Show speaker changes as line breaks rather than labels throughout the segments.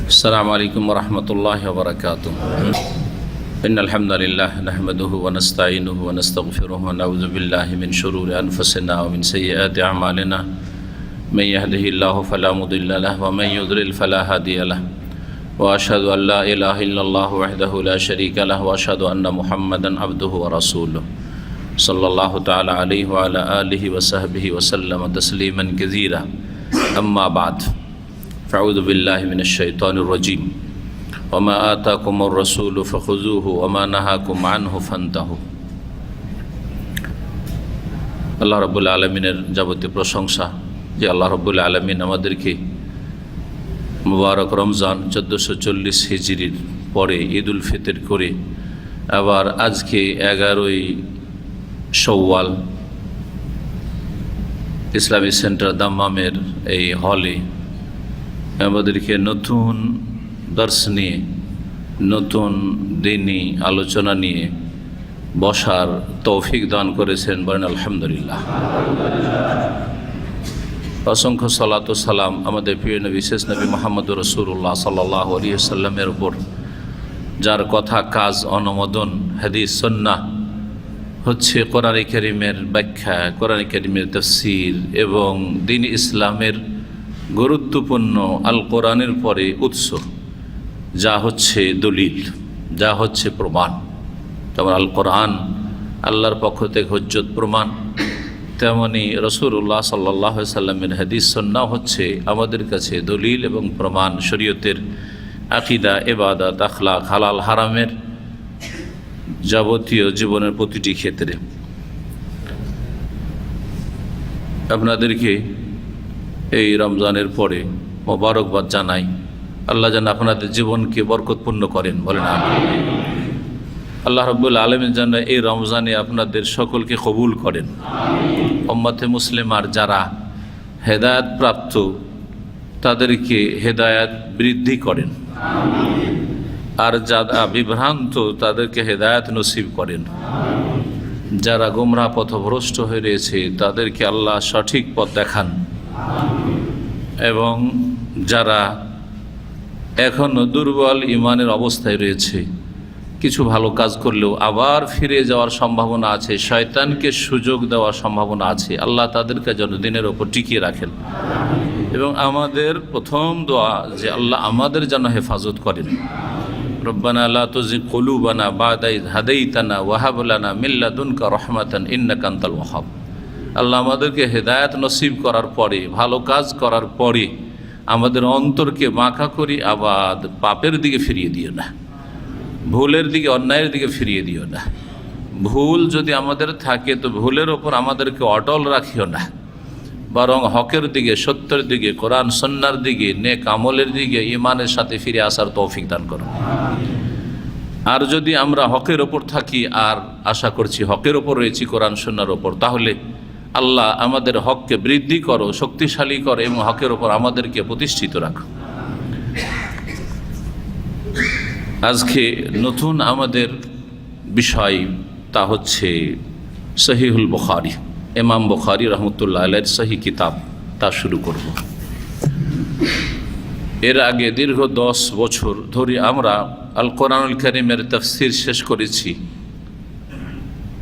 السلام عليكم ورحمة الله وبركاته. إن الحمد لله نحمده ونستعينه ونستغفره ونعوذ بالله من شرور أنفسنا ومن سيئات أعمالنا من يهده الله فلا مضل له ومن يضلل فلا هادي له وأشهد أن لا إله إلا الله وحده لا شريك له وأشهد أن محمدا عبده ورسوله صلى الله تعالى عليه وعلى آله وصحبه وسلم تسليما كثيرا. أما بعد فأعوذ بالله من الشيطان الرجيم وما آتاكم الرسول فخذوه وما نهاكم عنه فانتهوا. আল্লাহ রাব্বুল আলামিনের যাবতীয় প্রশংসা যে আল্লাহ রাব্বুল আলামিন আমাদেরকে মুবারক রমজান 1440 হিজরির পরে ঈদ উল ফিতর করে আবার আজকে 11ই শওয়াল ইসলামী সেন্টার দাম্মামের এই হলে আমাদেরকে নতুন দর্শ নিয়ে নতুন দিনী আলোচনা নিয়ে বসার তৌফিক দান করেছেন, বলেন আলহামদুলিল্লাহ। অসংখ্য সালাত ও সালাম আমাদের প্রিয় নবী শেষ নবী মুহাম্মদুর রাসূলুল্লাহ সাল্লাল্লাহু আলাইহি ওয়াসাল্লামের উপর, যার কথা কাজ অনুমোদন হাদিস সুন্নাহ হচ্ছে কোরআন কারীমের ব্যাখ্যা, কোরআন কারীমের তাফসীর এবং দ্বীন ইসলামের গুরুত্বপূর্ণ আল কোরআনের পরে উৎস, যা হচ্ছে দলিল, যা হচ্ছে প্রমাণ। যেমন আল কোরআন আল্লাহর পক্ষ থেকে হুজ্জত প্রমাণ, তেমনি রাসূলুল্লাহ সাল্লাল্লাহু আলাইহি সাল্লামের হাদিস সুন্নাহ হচ্ছে আমাদের কাছে দলিল এবং প্রমাণ শরীয়তের আকীদা, ইবাদত, আখলাক, হালাল হারামের যাবতীয় জীবনের প্রতিটি ক্ষেত্রে। আপনাদেরকে এই রমজানের পরে মোবারকবাদ জানাই। আল্লাহ যেন আপনাদের জীবনকে বরকতপূর্ণ করেন, বলেন আমিন। আল্লাহ রাব্বুল আলামিন যেন এই রমজানে আপনাদের সকলকে কবুল করেন। উম্মতে মুসলিমার যারা হেদায়েত প্রাপ্ত তাদেরকে হেদায়েত বৃদ্ধি করেন, আর যারা বিভ্রান্ত তাদেরকে হেদায়েত নসিব করেন। যারা গোমরাহ পথভ্রষ্ট হয়ে রয়েছে তাদেরকে আল্লাহ সঠিক পথ দেখান, এবং যারা এখনও দুর্বল ঈমানের অবস্থায় রয়েছে, কিছু ভালো কাজ করলেও আবার ফিরে যাওয়ার সম্ভাবনা আছে, শয়তানকে সুযোগ দেওয়ার সম্ভাবনা আছে, আল্লাহ তাদেরকে যেন দিনের ওপর টিকিয়ে রাখেন। এবং আমাদের প্রথম দোয়া যে আল্লাহ আমাদের যেন হেফাজত করেন। রব্বানা লা তুযিগ কুলুবানা বা'দা ইয হাদাইতানা ওয়া হাব লানা মিন লাদুনকা রাহমাতান ইন্নাকা আনতাল ওয়াহ্হাব। আল্লাহ আমাদেরকে হেদায়েত নসিব করার পরে, ভালো কাজ করার পরে আমাদের অন্তরকে বাঁকা করি আবার পাপের দিকে ফিরিয়ে দিও না, ভুলের দিকে, অন্যায়ের দিকে ফিরিয়ে দিও না। ভুল যদি আমাদের থাকে তো ভুলের ওপর আমাদেরকে অটল রাখিও না, বরং হকের দিকে, সত্যের দিকে, কোরআন সুন্নাহর দিকে, নেক আমলের দিকে, ঈমানের সাথে ফিরে আসার তৌফিক দান করো। আর যদি আমরা হকের ওপর থাকি, আর আশা করছি হকের ওপর রয়েছি, কোরআন সুন্নাহর ওপর, তাহলে আল্লাহ আমাদের হককে বৃদ্ধি করো, শক্তিশালী করো এবং হকের ওপর আমাদেরকে প্রতিষ্ঠিত রাখো। আজকে নতুন আমাদের বিষয়, তা হচ্ছে সহিহুল বুখারী, ইমাম বুখারী রহমতুল্লাহ আলাইহির সহিহ কিতাব, তা শুরু করব। এর আগে দীর্ঘ 10 বছর ধরে আমরা আল কোরআনুল কারীমের তাফসীর শেষ করেছি।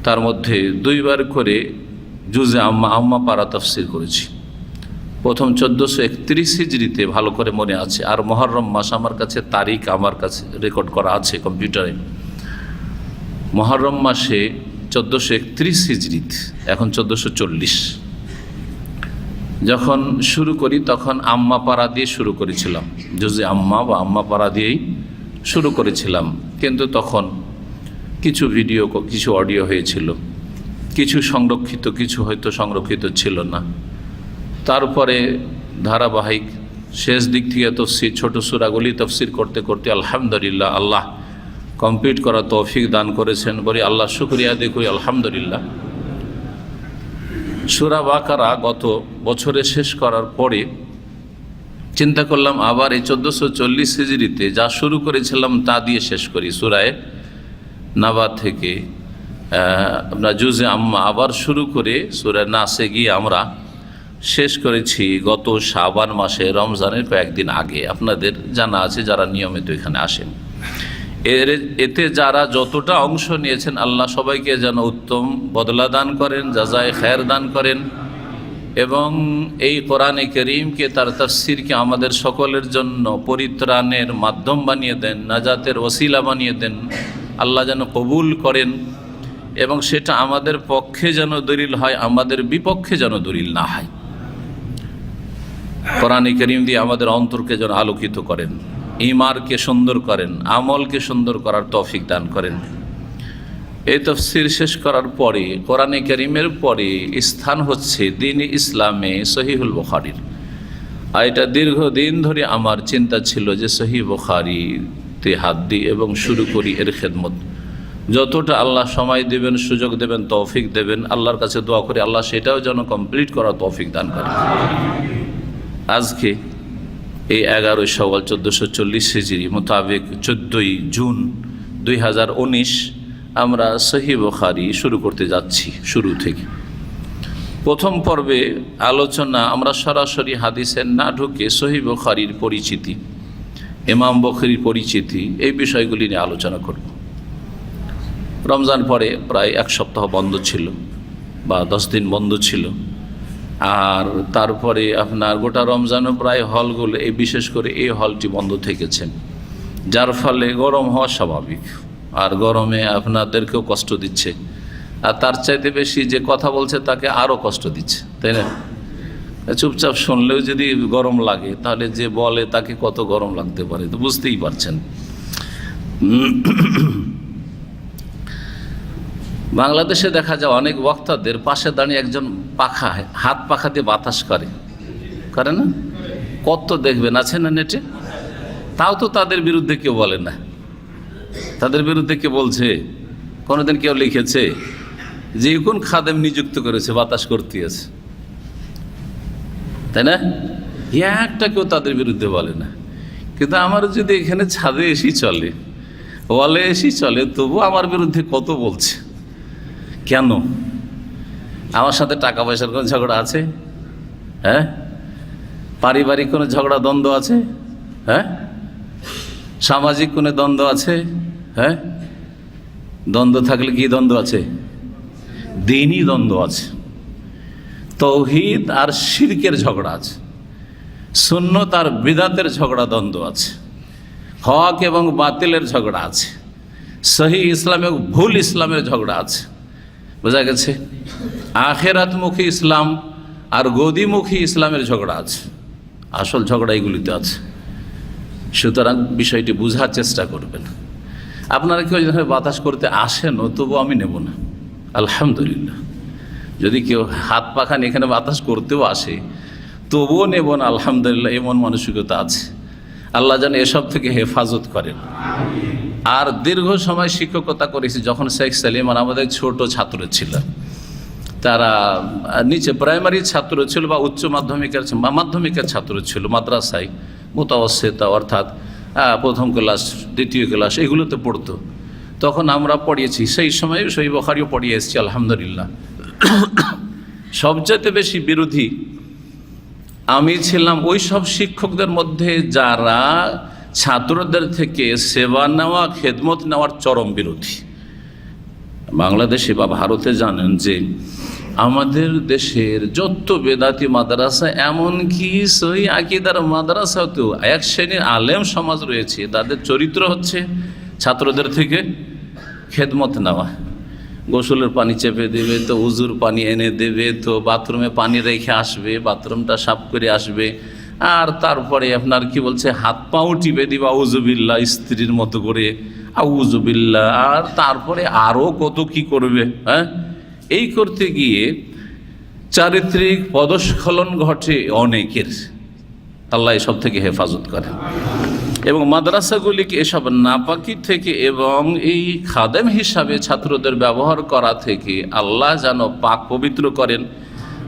তার মধ্যে 2 বার করে জুজে আম্মা পারা তাফসীর করেছি। প্রথম 1431 হিজরিতে ভালো করে মনে আছে, আর মুহররম মাস আমার কাছে তারিখ, আমার কাছে রেকর্ড করা আছে কম্পিউটারে। মুহররম মাসে 1431 হিজরিতে, এখন 1440, যখন শুরু করি তখন আম্মা পারা দিয়ে শুরু করেছিলাম, জুজে আম্মা বা আম্মা পারা দিয়েই শুরু করেছিলাম। কিন্তু তখন কিছু ভিডিও, কিছু অডিও হয়েছিল, কিছু সংরক্ষিত, কিছু হয়তো সংরক্ষিত ছিল না। তারপরে ধারাবাহিক শেষ দিক থেকে তফসির, ছোট সূরাগুলি তফসির করতে করতে আলহামদুলিল্লাহ আল্লাহ কমপ্লিট করা তৌফিক দান করেছেন, বলি আল্লাহ শুকরিয়া আদায় করি আলহামদুলিল্লাহ। সূরা বাকারা গত বছরে শেষ করার পরে চিন্তা করলাম আবার এই 1440 হিজরিতে যা শুরু করেছিলাম তা দিয়ে শেষ করি। সূরায়ে নাবা থেকে আমরা জুজে আম্মা আবার শুরু করে সূরা নাসে গিয়ে আমরা শেষ করেছি গত শাবান মাসে রমজানের কয়েকদিন আগে। আপনাদের জানা আছে যারা নিয়মিত এখানে আসেন। এতে যারা যতটা অংশ নিয়েছেন আল্লাহ সবাইকে যেন উত্তম বদলা দান করেন, জাযায়ে খায়ের দান করেন এবং এই কোরআনে কারীমকে, তার তাফসীরকে আমাদের সকলের জন্য পরিত্রাণের মাধ্যম বানিয়ে দেন, নাজাতের ওসিলা বানিয়ে দেন। আল্লাহ যেন কবুল করেন এবং সেটা আমাদের পক্ষে যেন দলিল হয়, আমাদের বিপক্ষে যেন দলিল না হয়। কোরআনে কারীম দিয়ে আমাদের অন্তরকে যেন আলোকিত করেন, ঈমানকে সুন্দর করেন, আমলকে সুন্দর করার তৌফিক দান করেন। এই তাফসীর শেষ করার পরে কোরআনে কারীমের পরে স্থান হচ্ছে দ্বীন ইসলামে সহিহুল বুখারীর। আর এটা দীর্ঘদিন ধরে আমার চিন্তা ছিল যে সহিহ বুখারীতে হাত দিই এবং শুরু করি এর খেদমত। যতটা আল্লাহ সময় দেবেন, সুযোগ দেবেন, তৌফিক দেবেন, আল্লাহর কাছে দোয়া করে আল্লাহ সেটাও যেন কমপ্লিট করার তৌফিক দান করেন। আজকে এই 11 শাওয়াল 1440 হিজরি মোতাবেক 14 জুন 2019 আমরা সহিহ বুখারী শুরু করতে যাচ্ছি। শুরু থেকে প্রথম পর্বে আলোচনা আমরা সরাসরি হাদিসে না ঢুকে সহিহ বুখারীর পরিচিতি, ইমাম বুখারীর পরিচিতি, এই বিষয়গুলি নিয়ে আলোচনা করব। রমজান পরে প্রায় 1 সপ্তাহ বন্ধ ছিল বা 10 দিন বন্ধ ছিল। আর তারপরে আপনার গোটা রমজানও প্রায় হলগুলো, এই বিশেষ করে এই হলটি বন্ধ থেকেছে, যার ফলে গরম হওয়া স্বাভাবিক। আর গরমে আপনাদেরকেও কষ্ট দিচ্ছে, আর তার চাইতে বেশি যে কথা বলছে তাকে আরও কষ্ট দিচ্ছে, তাই না? চুপচাপ শুনলেও যদি গরম লাগে তাহলে যে বলে তাকে কত গরম লাগতে পারে, তো বুঝতেই পারছেন। বাংলাদেশে দেখা যায় অনেক বক্তাদের পাশে দাঁড়িয়ে একজন হাত পাখা দিয়ে বাতাস করে না? কত দেখবেন, আছে না নেটে? তাও তো তাদের বিরুদ্ধে কেউ বলে না। তাদের বিরুদ্ধে কে বলছে? কোনোদিন কেউ লিখেছে যে কোন খাদেম নিযুক্ত করেছে বাতাস করতে আছে, তাই না? একটা কেউ তাদের বিরুদ্ধে বলে না। কিন্তু আমার যদি এখানে ছাদে এসি চলে, ওয়ালে এসি চলে, তবু আমার বিরুদ্ধে কত বলছে। কেন? আমার সাথে টাকা পয়সার কোনো ঝগড়া আছে? হ্যাঁ? পারিবারিক কোনো ঝগড়া দ্বন্দ্ব আছে? হ্যাঁ? সামাজিক কোনো দ্বন্দ্ব আছে? হ্যাঁ? দ্বন্দ্ব থাকলে কি দ্বন্দ্ব আছে? দ্বীনি দ্বন্দ্ব আছে। তৌহিদ আর শিরকের ঝগড়া আছে, সুন্নত আর বিদাতের ঝগড়া দ্বন্দ্ব আছে, হক এবং বাতিলের ঝগড়া আছে, সহি ইসলাম এবং ভুল ইসলামের ঝগড়া আছে। বোঝা গেছে? আখেরাতমুখী ইসলাম আর গদিমুখী ইসলামের ঝগড়া আছে। আসল ঝগড়া এগুলিতে আছে। সুতরাং বিষয়টি বোঝার চেষ্টা করবেন। আপনারা কেউ যদি বাতাস করতে আসেন, তবু আমি নেব না, আলহামদুলিল্লাহ। যদি কেউ হাত পাখা নিয়ে এখানে বাতাস করতেও আসে, তবুও নেব না, আলহামদুলিল্লাহ। এমন মানসিকতা আছে। আল্লাহ যেন এসব থেকে হেফাজত করেন। আর দীর্ঘ সময় শিক্ষকতা করেছি। যখন শেখ সালিমান আমাদের ছোট ছাত্র ছিল, তারা নিচে প্রাইমারি ছাত্র ছিল বা উচ্চ মাধ্যমিকের ছাত্র ছিল, মাদ্রাসায় মুতাওয়াসিতা অর্থাৎ প্রথম ক্লাস, দ্বিতীয় ক্লাস এগুলোতে পড়তো। তখন আমরা পড়িয়েছি, সেই সময় সহিহ বুখারীও পড়িয়ে এসেছি, আলহামদুলিল্লাহ। সবচেয়ে বেশি বিরোধী আমি ছিলাম ওই সব শিক্ষকদের মধ্যে যারা ছাত্রদের থেকে সেবা নেওয়া, খেদমত নেওয়ার চরম বিরোধী। বাংলাদেশে বা ভারতে জানেন যে আমাদের দেশের যত বেদাতি মাদ্রাসা, এমনকি সহি আকীদার মাদ্রাসাতেও এক শ্রেণীর আলেম সমাজ রয়েছে, তাদের চরিত্র হচ্ছে ছাত্রদের থেকে খেদমত নেওয়া। গোসলের পানি চেপে দেবে, তো উজুর পানি এনে দেবে, তো বাথরুমে পানি রেখে আসবে, বাথরুমটা সাফ করে আসবে, আর তারপরে আপনার কি বলছে, হাত পাও টিপে দিবা আউযুবিল্লাহ, স্ত্রীর মতো করে আউযুবিল্লাহ, আর তারপরে আরও কত কি করবে। হ্যাঁ, এই করতে গিয়ে চারিত্রিক পদস্খলন ঘটে অনেকের। আল্লাহ এসব থেকে হেফাজত করে এবং মাদ্রাসাগুলিকে এসব নাপাকি থেকে এবং এই খাদেম হিসাবে ছাত্রদের ব্যবহার করা থেকে আল্লাহ যেন পাক পবিত্র করেন।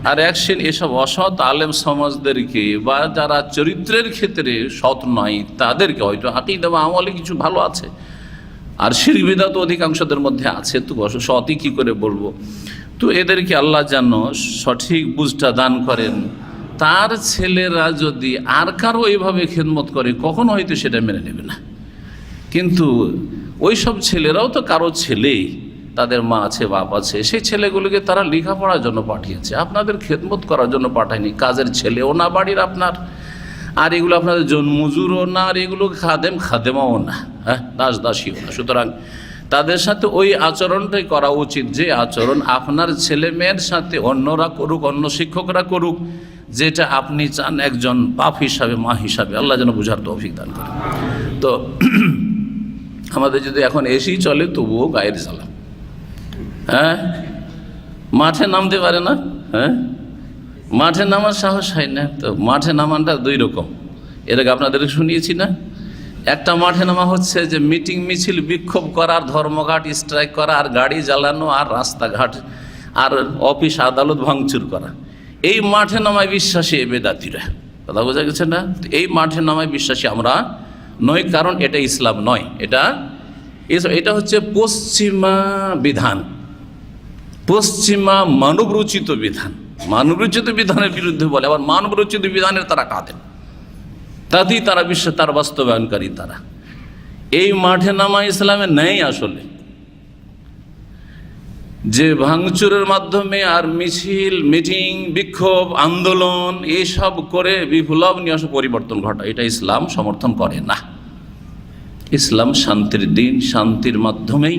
আর একদিন এসব অসৎ আলেম সমাজদেরকে বা যারা চরিত্রের ক্ষেত্রে সৎ নয় তাদেরকে, হয়তো আকীদা বা আমলে কিছু ভালো আছে আর শিরক বিদআত অধিকাংশদের মধ্যে আছে, তো সৎই কী করে বলবো, তো এদেরকে আল্লাহ যেন সঠিক বুঝটা দান করেন তার ছেলেরা যদি আর কারো এইভাবে খেদমত করে কখনো হয়তো সেটা মেনে নেবে না। কিন্তু ওই সব ছেলেরাও তো কারো ছেলেই, তাদের মা আছে, বাপ আছে, সেই ছেলেগুলোকে তারা লেখাপড়ার জন্য পাঠিয়েছে, আপনাদের খেদমত করার জন্য পাঠায়নি। কাজের ছেলেও না বাড়ির আপনার, আর এগুলো আপনাদের জন্মজুরও না, আর এগুলো খাদেমাও না, হ্যাঁ, দাসীও না। সুতরাং তাদের সাথে ওই আচরণটাই করা উচিত, যে আচরণ আপনার ছেলে মেয়ের সাথে অন্যরা করুক, অন্য শিক্ষকরা করুক, যেটা আপনি চান একজন বাপ হিসাবে, মা হিসাবে। আল্লাহ যেন বুঝার তৌফিক দান করে। তো আমাদের যদি এখন এসি চলে তবুও গায়ের জ্বালা, হ্যাঁ, মাঠে নামতে পারে না, হ্যাঁ, মাঠে নামার সাহস হয় না। তো মাঠে নামানটা দুই রকম, এর আগে আপনাদের শুনিয়েছি না। একটা মাঠে নামা হচ্ছে যে মিটিং মিছিল বিক্ষোভ করা, ধর্মঘাট স্ট্রাইক করা, আর গাড়ি জ্বালানো, আর রাস্তাঘাট আর অফিস আদালত ভাঙচুর করা। এই মাঠে নামায় বিশ্বাসী বেদাতিরা, কথা বোঝা গেছে না। এই মাঠে নামায় বিশ্বাসী আমরা নয়, কারণ এটা ইসলাম নয়, এটা হচ্ছে পশ্চিমা বিধান, পশ্চিমা মানবরচিত বিধান। মানবরচিত বিধানের বিরুদ্ধে বলে, আবার মানবরচিত বিধানের তারা কাঁদেন, তাতেই তারা তার বাস্তবায়নকারী তারা। এই মাঠে নামা ইসলামে নেই আসলে। যে ভাঙচুরের মাধ্যমে আর মিছিল, মিটিং, বিক্ষোভ, আন্দোলন এইসব করে বিপ্লব নিয়ে পরিবর্তন ঘটা, এটা ইসলাম সমর্থন করে না। ইসলাম শান্তির দিন, শান্তির মাধ্যমেই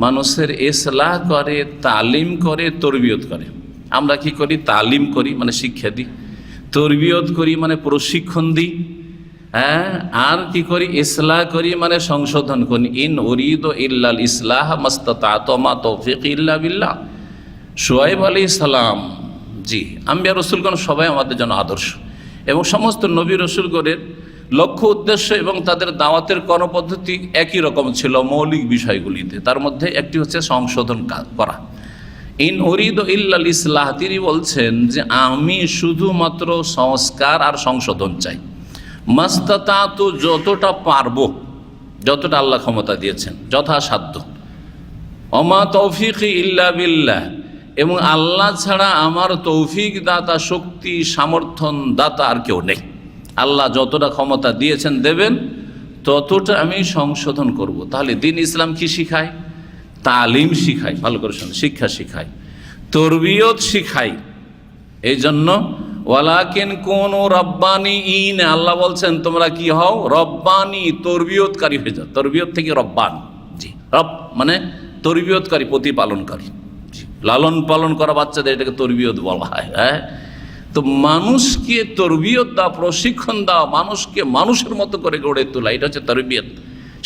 মানুষের ইসলাহ করে, তালিম করে, তরবিয়ত করে। আমরা কি করি? তালিম করি মানে শিক্ষা দিই, তরবিয়ত করি মানে প্রশিক্ষণ দিই, হ্যাঁ, আর কি করি? ইসলাহ করি মানে সংশোধন করি। ইন উরিদু ইল্লাল ইসলাহ মাস্তাতাতু মা তৌফিক ইল্লা বিল্লাহ। শুআয়ব আলাইহিস সালাম, জি, আম্বিয়া রাসূলগণ সবাই আমাদের জন্য আদর্শ, এবং সমস্ত নবী রাসূলগণের লক্ষ্য, উদ্দেশ্য এবং তাদের দাওয়াতের কর্মপদ্ধতি একই রকম ছিল মৌলিক বিষয়গুলিতে। তার মধ্যে একটি হচ্ছে সংশোধন করা। ইন উরিদু ইল্লাল ইসলাহ, তিনি বলছেন যে আমি শুধুমাত্র সংস্কার আর সংশোধন চাই। মাস্তাতাতু, যতটা পারবো, যতটা আল্লাহ ক্ষমতা দিয়েছেন যথাসাধ্য। ওমা তৌফিক ইল্লা বিল্লাহ, এবং আল্লাহ ছাড়া আমার তৌফিক দাতা, শক্তি সামর্থ্যন দাতা আর কেউ নেই। আল্লাহ যতটা ক্ষমতা দিয়েছেন, দেবেন, ততটা আমি সংশোধন করব। তাহলে দিন ইসলাম কি শিখায়? তালিম শিখায়, ভালো করে শুনুন, শিক্ষা শিখায়, তরবিয়ত শিখায়। এই জন্য ওয়ালাকিন কোন রব্বানি ইন, আল্লাহ বলছেন তোমরা কি হও? রব্বানি, তরবিয়তকারী হয়ে যাও। তরবিয়ত থেকে রব্বান, জি, রব মানে তরবিয়তকারী, প্রতিপালনকারী, লালন পালন করা বাচ্চাদের, এটাকে তরবিয়ত বলা হয়। হ্যাঁ, তো মানুষকে তরবিয়ত দাও, প্রশিক্ষণ দাও, মানুষকে মানুষের মতো করে গড়ে তোলা, এটা হচ্ছে তরবিয়ত।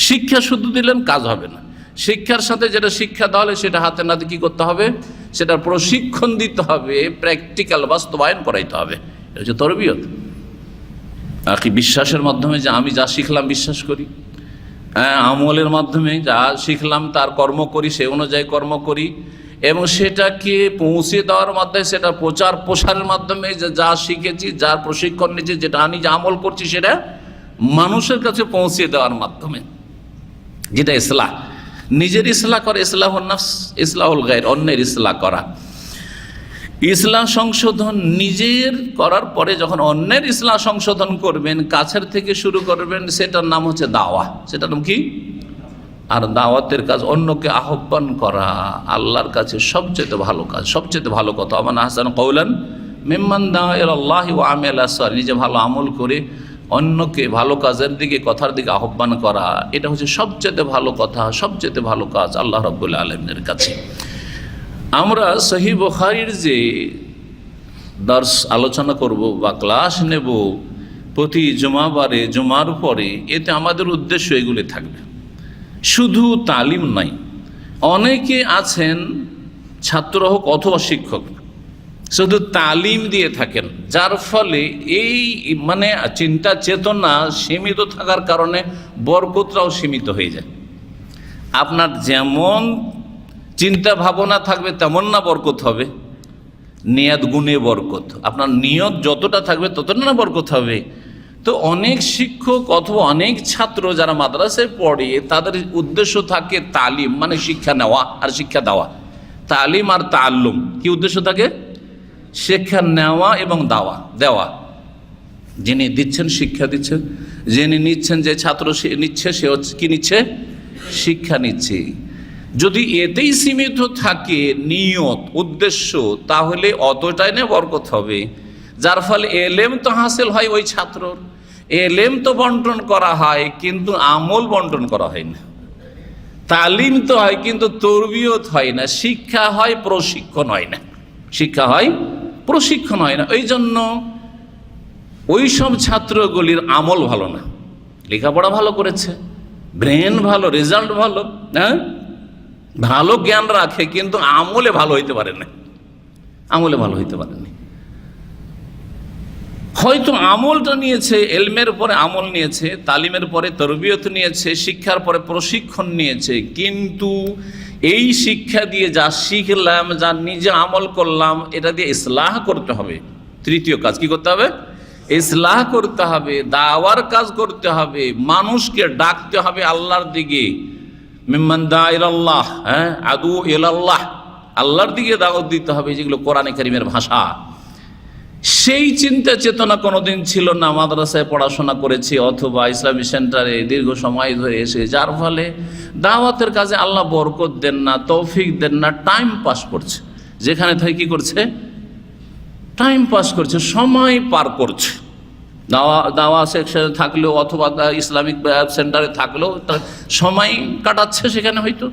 শিক্ষা শুধু দিলেন কাজ হবে না, শিক্ষার সাথে যেটা শিক্ষা দেওয়া হলে সেটা হাতে নাতে কী করতে হবে? সেটা প্রশিক্ষণ দিতে হবে, প্র্যাকটিক্যাল বাস্তবায়ন করাইতে হবে। এটা হচ্ছে তরবিয়ত। আর কি বিশ্বাসের মাধ্যমে, যে আমি যা শিখলাম বিশ্বাস করি, হ্যাঁ, আমলের মাধ্যমে যা শিখলাম তার কর্ম করি, সে অনুযায়ী কর্ম করি, এবং সেটাকে পৌঁছে দেওয়ার মাধ্যমে, সেটা প্রচার প্রসারের মাধ্যমে, যে যা শিখেছি, যার প্রশিক্ষণ নিয়েছি, যেটা আমি যা আমল করছি, সেটা মানুষের কাছে পৌঁছে দেওয়ার মাধ্যমে, যেটা ইসলাহ। নিজের ইসলাহ করে, ইসলাহুন নাফস, ইসলাহুল গায়র, অন্যের ইসলাহ করা। ইসলাহ সংশোধন নিজের করার পরে যখন অন্যের ইসলাহ সংশোধন করবেন, কাছের থেকে শুরু করবেন, সেটার নাম হচ্ছে দাওয়া। সেটার নাম কি? আর দাওয়াতের কাজ, অন্যকে আহ্বান করা, আল্লাহর কাছে সবচেয়ে ভালো কাজ, সবচেয়ে ভালো কথা। আমান আহসান কওলান মিম্মান দাআ ইলাল্লাহি ওয়া আমিলা সালিহান, নিজে ভালো আমল করে অন্যকে ভালো কাজের দিকে, কথার দিকে আহ্বান করা, এটা হচ্ছে সবচেয়ে ভালো কথা, সবচেয়ে ভালো কাজ আল্লাহ রাব্বুল আলামিনের কাছে। আমরা সহিহ বুখারীর যে দর্স আলোচনা করব বা ক্লাস নেব প্রতি জুমাবারে, জুমার পরে, এতে আমাদের উদ্দেশ্য এগুলি থাকবে, শুধু তালিম নাই। অনেকে আছেন, ছাত্র হোক অথবা শিক্ষক, শুধু তালিম দিয়ে থাকেন, যার ফলে এই মানে চিন্তা চেতনা সীমিত থাকার কারণে বরকতটাও সীমিত হয়ে যায়। আপনার যেমন চিন্তা ভাবনা থাকবে তেমন না বরকত হবে, নিয়ত গুণে বরকত। আপনার নিয়ত যতটা থাকবে ততটা না বরকত হবে। তো অনেক শিক্ষক অথবা অনেক ছাত্র যারা মাদ্রাসায় পড়ে, তাদের উদ্দেশ্য থাকে তালিম মানে শিক্ষা নেওয়া আর শিক্ষা দেওয়া। তালিম আর তাআল্লুম কি উদ্দেশ্য থাকে? শিক্ষা নেওয়া এবং দেওয়া। যিনি দিচ্ছেন শিক্ষা দিচ্ছেন, যিনি নিচ্ছেন যে ছাত্র নিচ্ছে সে হচ্ছে কি নিচ্ছে, শিক্ষা নিচ্ছে। যদি এতেই সীমিত থাকে নিয়ত উদ্দেশ্য, তাহলে অতটাই না বরকত হবে। যার ফলে এলেম তো হাসিল হয় ওই ছাত্রর, এলেম তো বন্টন করা হয় কিন্তু আমল বন্টন করা হয় না। তালিম তো হয় কিন্তু তরবিয়ত হয় না, শিক্ষা হয় প্রশিক্ষণ হয় না, শিক্ষা হয় প্রশিক্ষণ হয় না। ওই জন্য ওই সব ছাত্রগুলির আমল ভালো না। লেখাপড়া ভালো করেছে, ব্রেন ভালো, রেজাল্ট ভালো, হ্যাঁ ভালো জ্ঞান রাখে, কিন্তু আমলে ভালো হইতে পারে না, আমলে ভালো হইতে পারেনি। হয়তো আমলটা নিয়েছে, এলমের পরে আমল নিয়েছে, তালিমের পরে তরবিয়ত নিয়েছে, শিক্ষার পরে প্রশিক্ষণ নিয়েছে, কিন্তু এই শিক্ষা দিয়ে যা শিখলাম, যা নিজে আমল করলাম, এটা দিয়ে ইসলাহ করতে হবে। তৃতীয় কাজ কি করতে হবে? ইসলাহ করতে হবে, দাওয়ার কাজ করতে হবে, মানুষকে ডাকতে হবে আল্লাহর দিকে। মিম্মান দা ইলাল্লাহ, হ্যাঁ আদু ইলাল্লাহ, আল্লাহর দিকে দাওয়াত দিতে হবে, যেগুলো কোরআনে কারীমের ভাষা। সেই চিন্তা চেতনা কোনোদিন ছিল না। মাদ্রাসায় পড়াশোনা করেছি অথবা ইসলামী সেন্টারে দীর্ঘ সময় ধরে এসে, যার ফলে দাওয়াতের কাজে আল্লাহ বরকত দেন না, তৌফিক দেন না, টাইম পাস করছে। যেখানে থেকে কি করছে? টাইম পাস করছে, সময় পার করছে। দাওয়া সেকশনে থাকলেও অথবা ইসলামিক সেন্টারে থাকলেও সময় কাটাচ্ছে সেখানে হয়তো,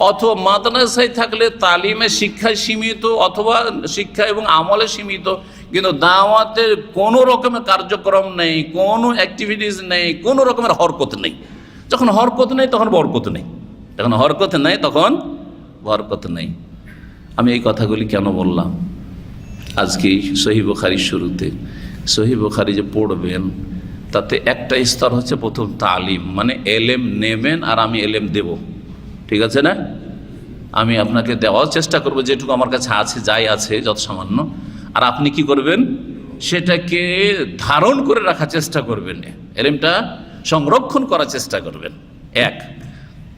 অথবা মাদ্রাসায় থাকলে তালিমে শিক্ষায় সীমিত অথবা শিক্ষা এবং আমলে সীমিত, কিন্তু দাওয়াতের কোনো রকমের কার্যক্রম নেই, কোনো অ্যাক্টিভিটিস নেই, কোনো রকমের হরকত নেই। যখন হরকত নেই তখন বরকত নেই, যখন হরকত নেই তখন বরকত নেই। আমি এই কথাগুলি কেন বললাম? আজকে সহিহ বুখারীর শুরুতে, সহিহ বুখারী যে পড়বেন তাতে একটা স্তর হচ্ছে প্রথম তালিম, মানে এলেম নেবেন আর আমি এলেম দেব, ঠিক আছে না? আমি আপনাকে দেওয়ার চেষ্টা করব যেটুকু আমার কাছে আছে, যাই আছে যত সামান্য, আর আপনি কি করবেন? সেটাকে ধারণ করে রাখার চেষ্টা করবেন, এলেমটা সংরক্ষণ করার চেষ্টা করবেন, এক।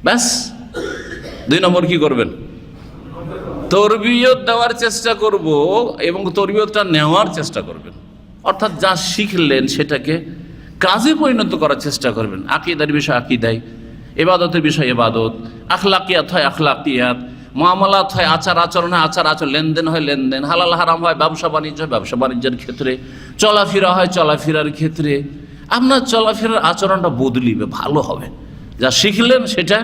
ব্যাস। 2 নম্বর কি করবেন? তরবিয়ত দেওয়ার চেষ্টা করব এবং তরবিয়তটা নেওয়ার চেষ্টা করবেন। অর্থাৎ যা শিখলেন সেটাকে কাজে পরিণত করার চেষ্টা করবেন। আকীদার বিষয় আকীদায়, ইবাদতের বিষয় ইবাদত, আখলাকিয়াত হয় আখলাকিয়াত, মুআমালাত হয় আচার আচরণ হয় আচার আচরণ, লেনদেন হয় লেনদেন, হালাল হারাম হয় ব্যবসা বাণিজ্য হয় ব্যবসা বাণিজ্যের ক্ষেত্রে, চলাফেরা হয় চলাফেরার ক্ষেত্রে। আপনার চলাফেরার আচরণটা বদলিবে, ভালো হবে। যা শিখলেন সেটা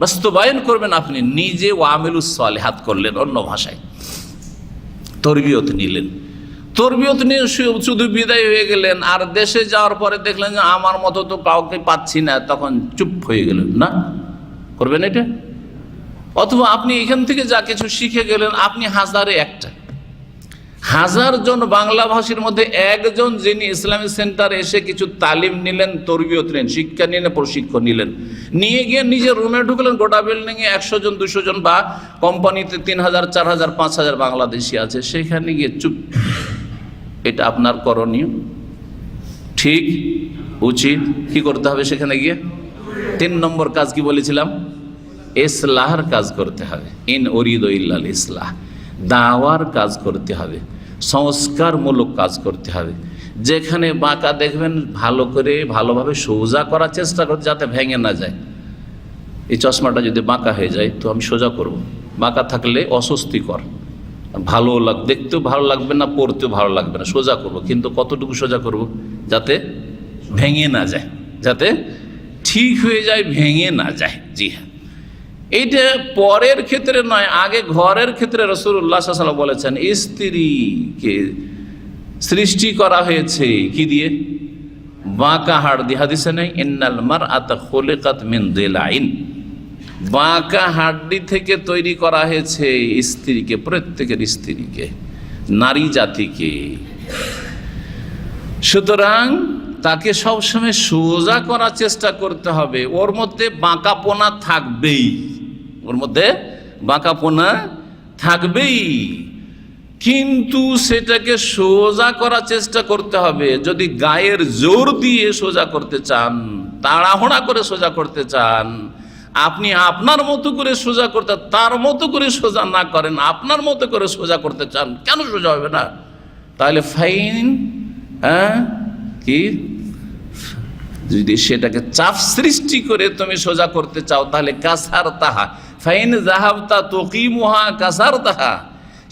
বাস্তবায়ন করবেন আপনি নিজে, ওয়ামিলুস সালিহাত করলেন, অন্য ভাষায় তরবিয়ত নিলেন। তরবিয়ত নিয়ে শুধু বিদায় হয়ে গেলেন, আর দেশে যাওয়ার পরে দেখলেন যে আমার মতো তো কাউকে পাচ্ছি না, তখন চুপ হয়ে গেলেন, না করবেন এটা। অথবা আপনি এখান থেকে যা কিছু শিখে গেলেন, আপনি হাজারে একটা, 1000 জন বাংলাভাষীর মধ্যে একজন যিনি ইসলামিক সেন্টারে এসে কিছু তালিম নিলেন, তরবিয়ত নিলেন, শিক্ষা নিলেন, প্রশিক্ষণ নিলেন, নিয়ে গিয়ে নিজের রুমে ঢুকলেন, গোটা বিল্ডিংয়ে 100 জন 200 জন, বা কোম্পানিতে 3000 4000 5000 বাংলাদেশি আছে, সেখানে গিয়ে চুপ। এটা আপনার করণীয়, ঠিক, উচিত। কি করতে হবে সেখানে গিয়ে? 3 নম্বর কাজ কি বলেছিলাম? ইসলাহর কাজ করতে হবে। ইন উরিদু ইল্লাল ইসলাহ, দাওয়ার কাজ করতে হবে, সংস্কারমূলক কাজ করতে হবে। যেখানে বাঁকা দেখবেন ভালো করে ভালোভাবে সোজা করার চেষ্টা করতে, যাতে ভেঙে না যায়। এই চশমাটা যদি বাঁকা হয়ে যায় তো আমি সোজা করব, বাঁকা থাকলে অস্বস্তিকর, ভালো দেখতেও ভালো লাগবে না, পড়তেও ভালো লাগবে না। সোজা করব, কিন্তু কতটুকু সোজা করব যাতে ভেঙে না যায়, যাতে ঠিক হয়ে যায়, ভেঙে না যায়। জি হ্যাঁ, এইটা পরের ক্ষেত্রে নয়, আগে ঘরের ক্ষেত্রে রাসূলুল্লাহ সাল্লাল্লাহু আলাইহি ওয়াসাল্লাম বলেছেন, স্ত্রীকে সৃষ্টি করা হয়েছে কি দিয়ে? বাঁকা হাড় দিয়ে। হাদিসে নেই, ইন্নাল মারআতা খুলিকাত মিন দিলাইন, বাঁকা হাড্ডি থেকে তৈরি করা হয়েছে স্ত্রীকে, প্রত্যেকের স্ত্রীকে, নারী জাতিকে। সুতরাং তাকে সবসময় সোজা করার চেষ্টা করতে হবে। ওর মধ্যে বাঁকাপোনা থাকবেই, ওর মধ্যে বাঁকাপোনা থাকবেই, কিন্তু সেটাকে সোজা করার চেষ্টা করতে হবে। যদি গায়ের জোর দিয়ে সোজা করতে চান, তাড়াহুড়া করে সোজা করতে চান, আপনি আপনার মতো করে সোজা করতে, তার মতো করে সোজা না করেন, আপনার মতো করে সোজা করতে চান, কেন সোজা হবে না? তাহলে ফাইন, কি যদি সেটাকে চাপ সৃষ্টি করে তুমি সোজা করতে চাও, তাহলে কাসার তাহা ফাইন জাহাবতা তুকিমুহা কাসার তাহা,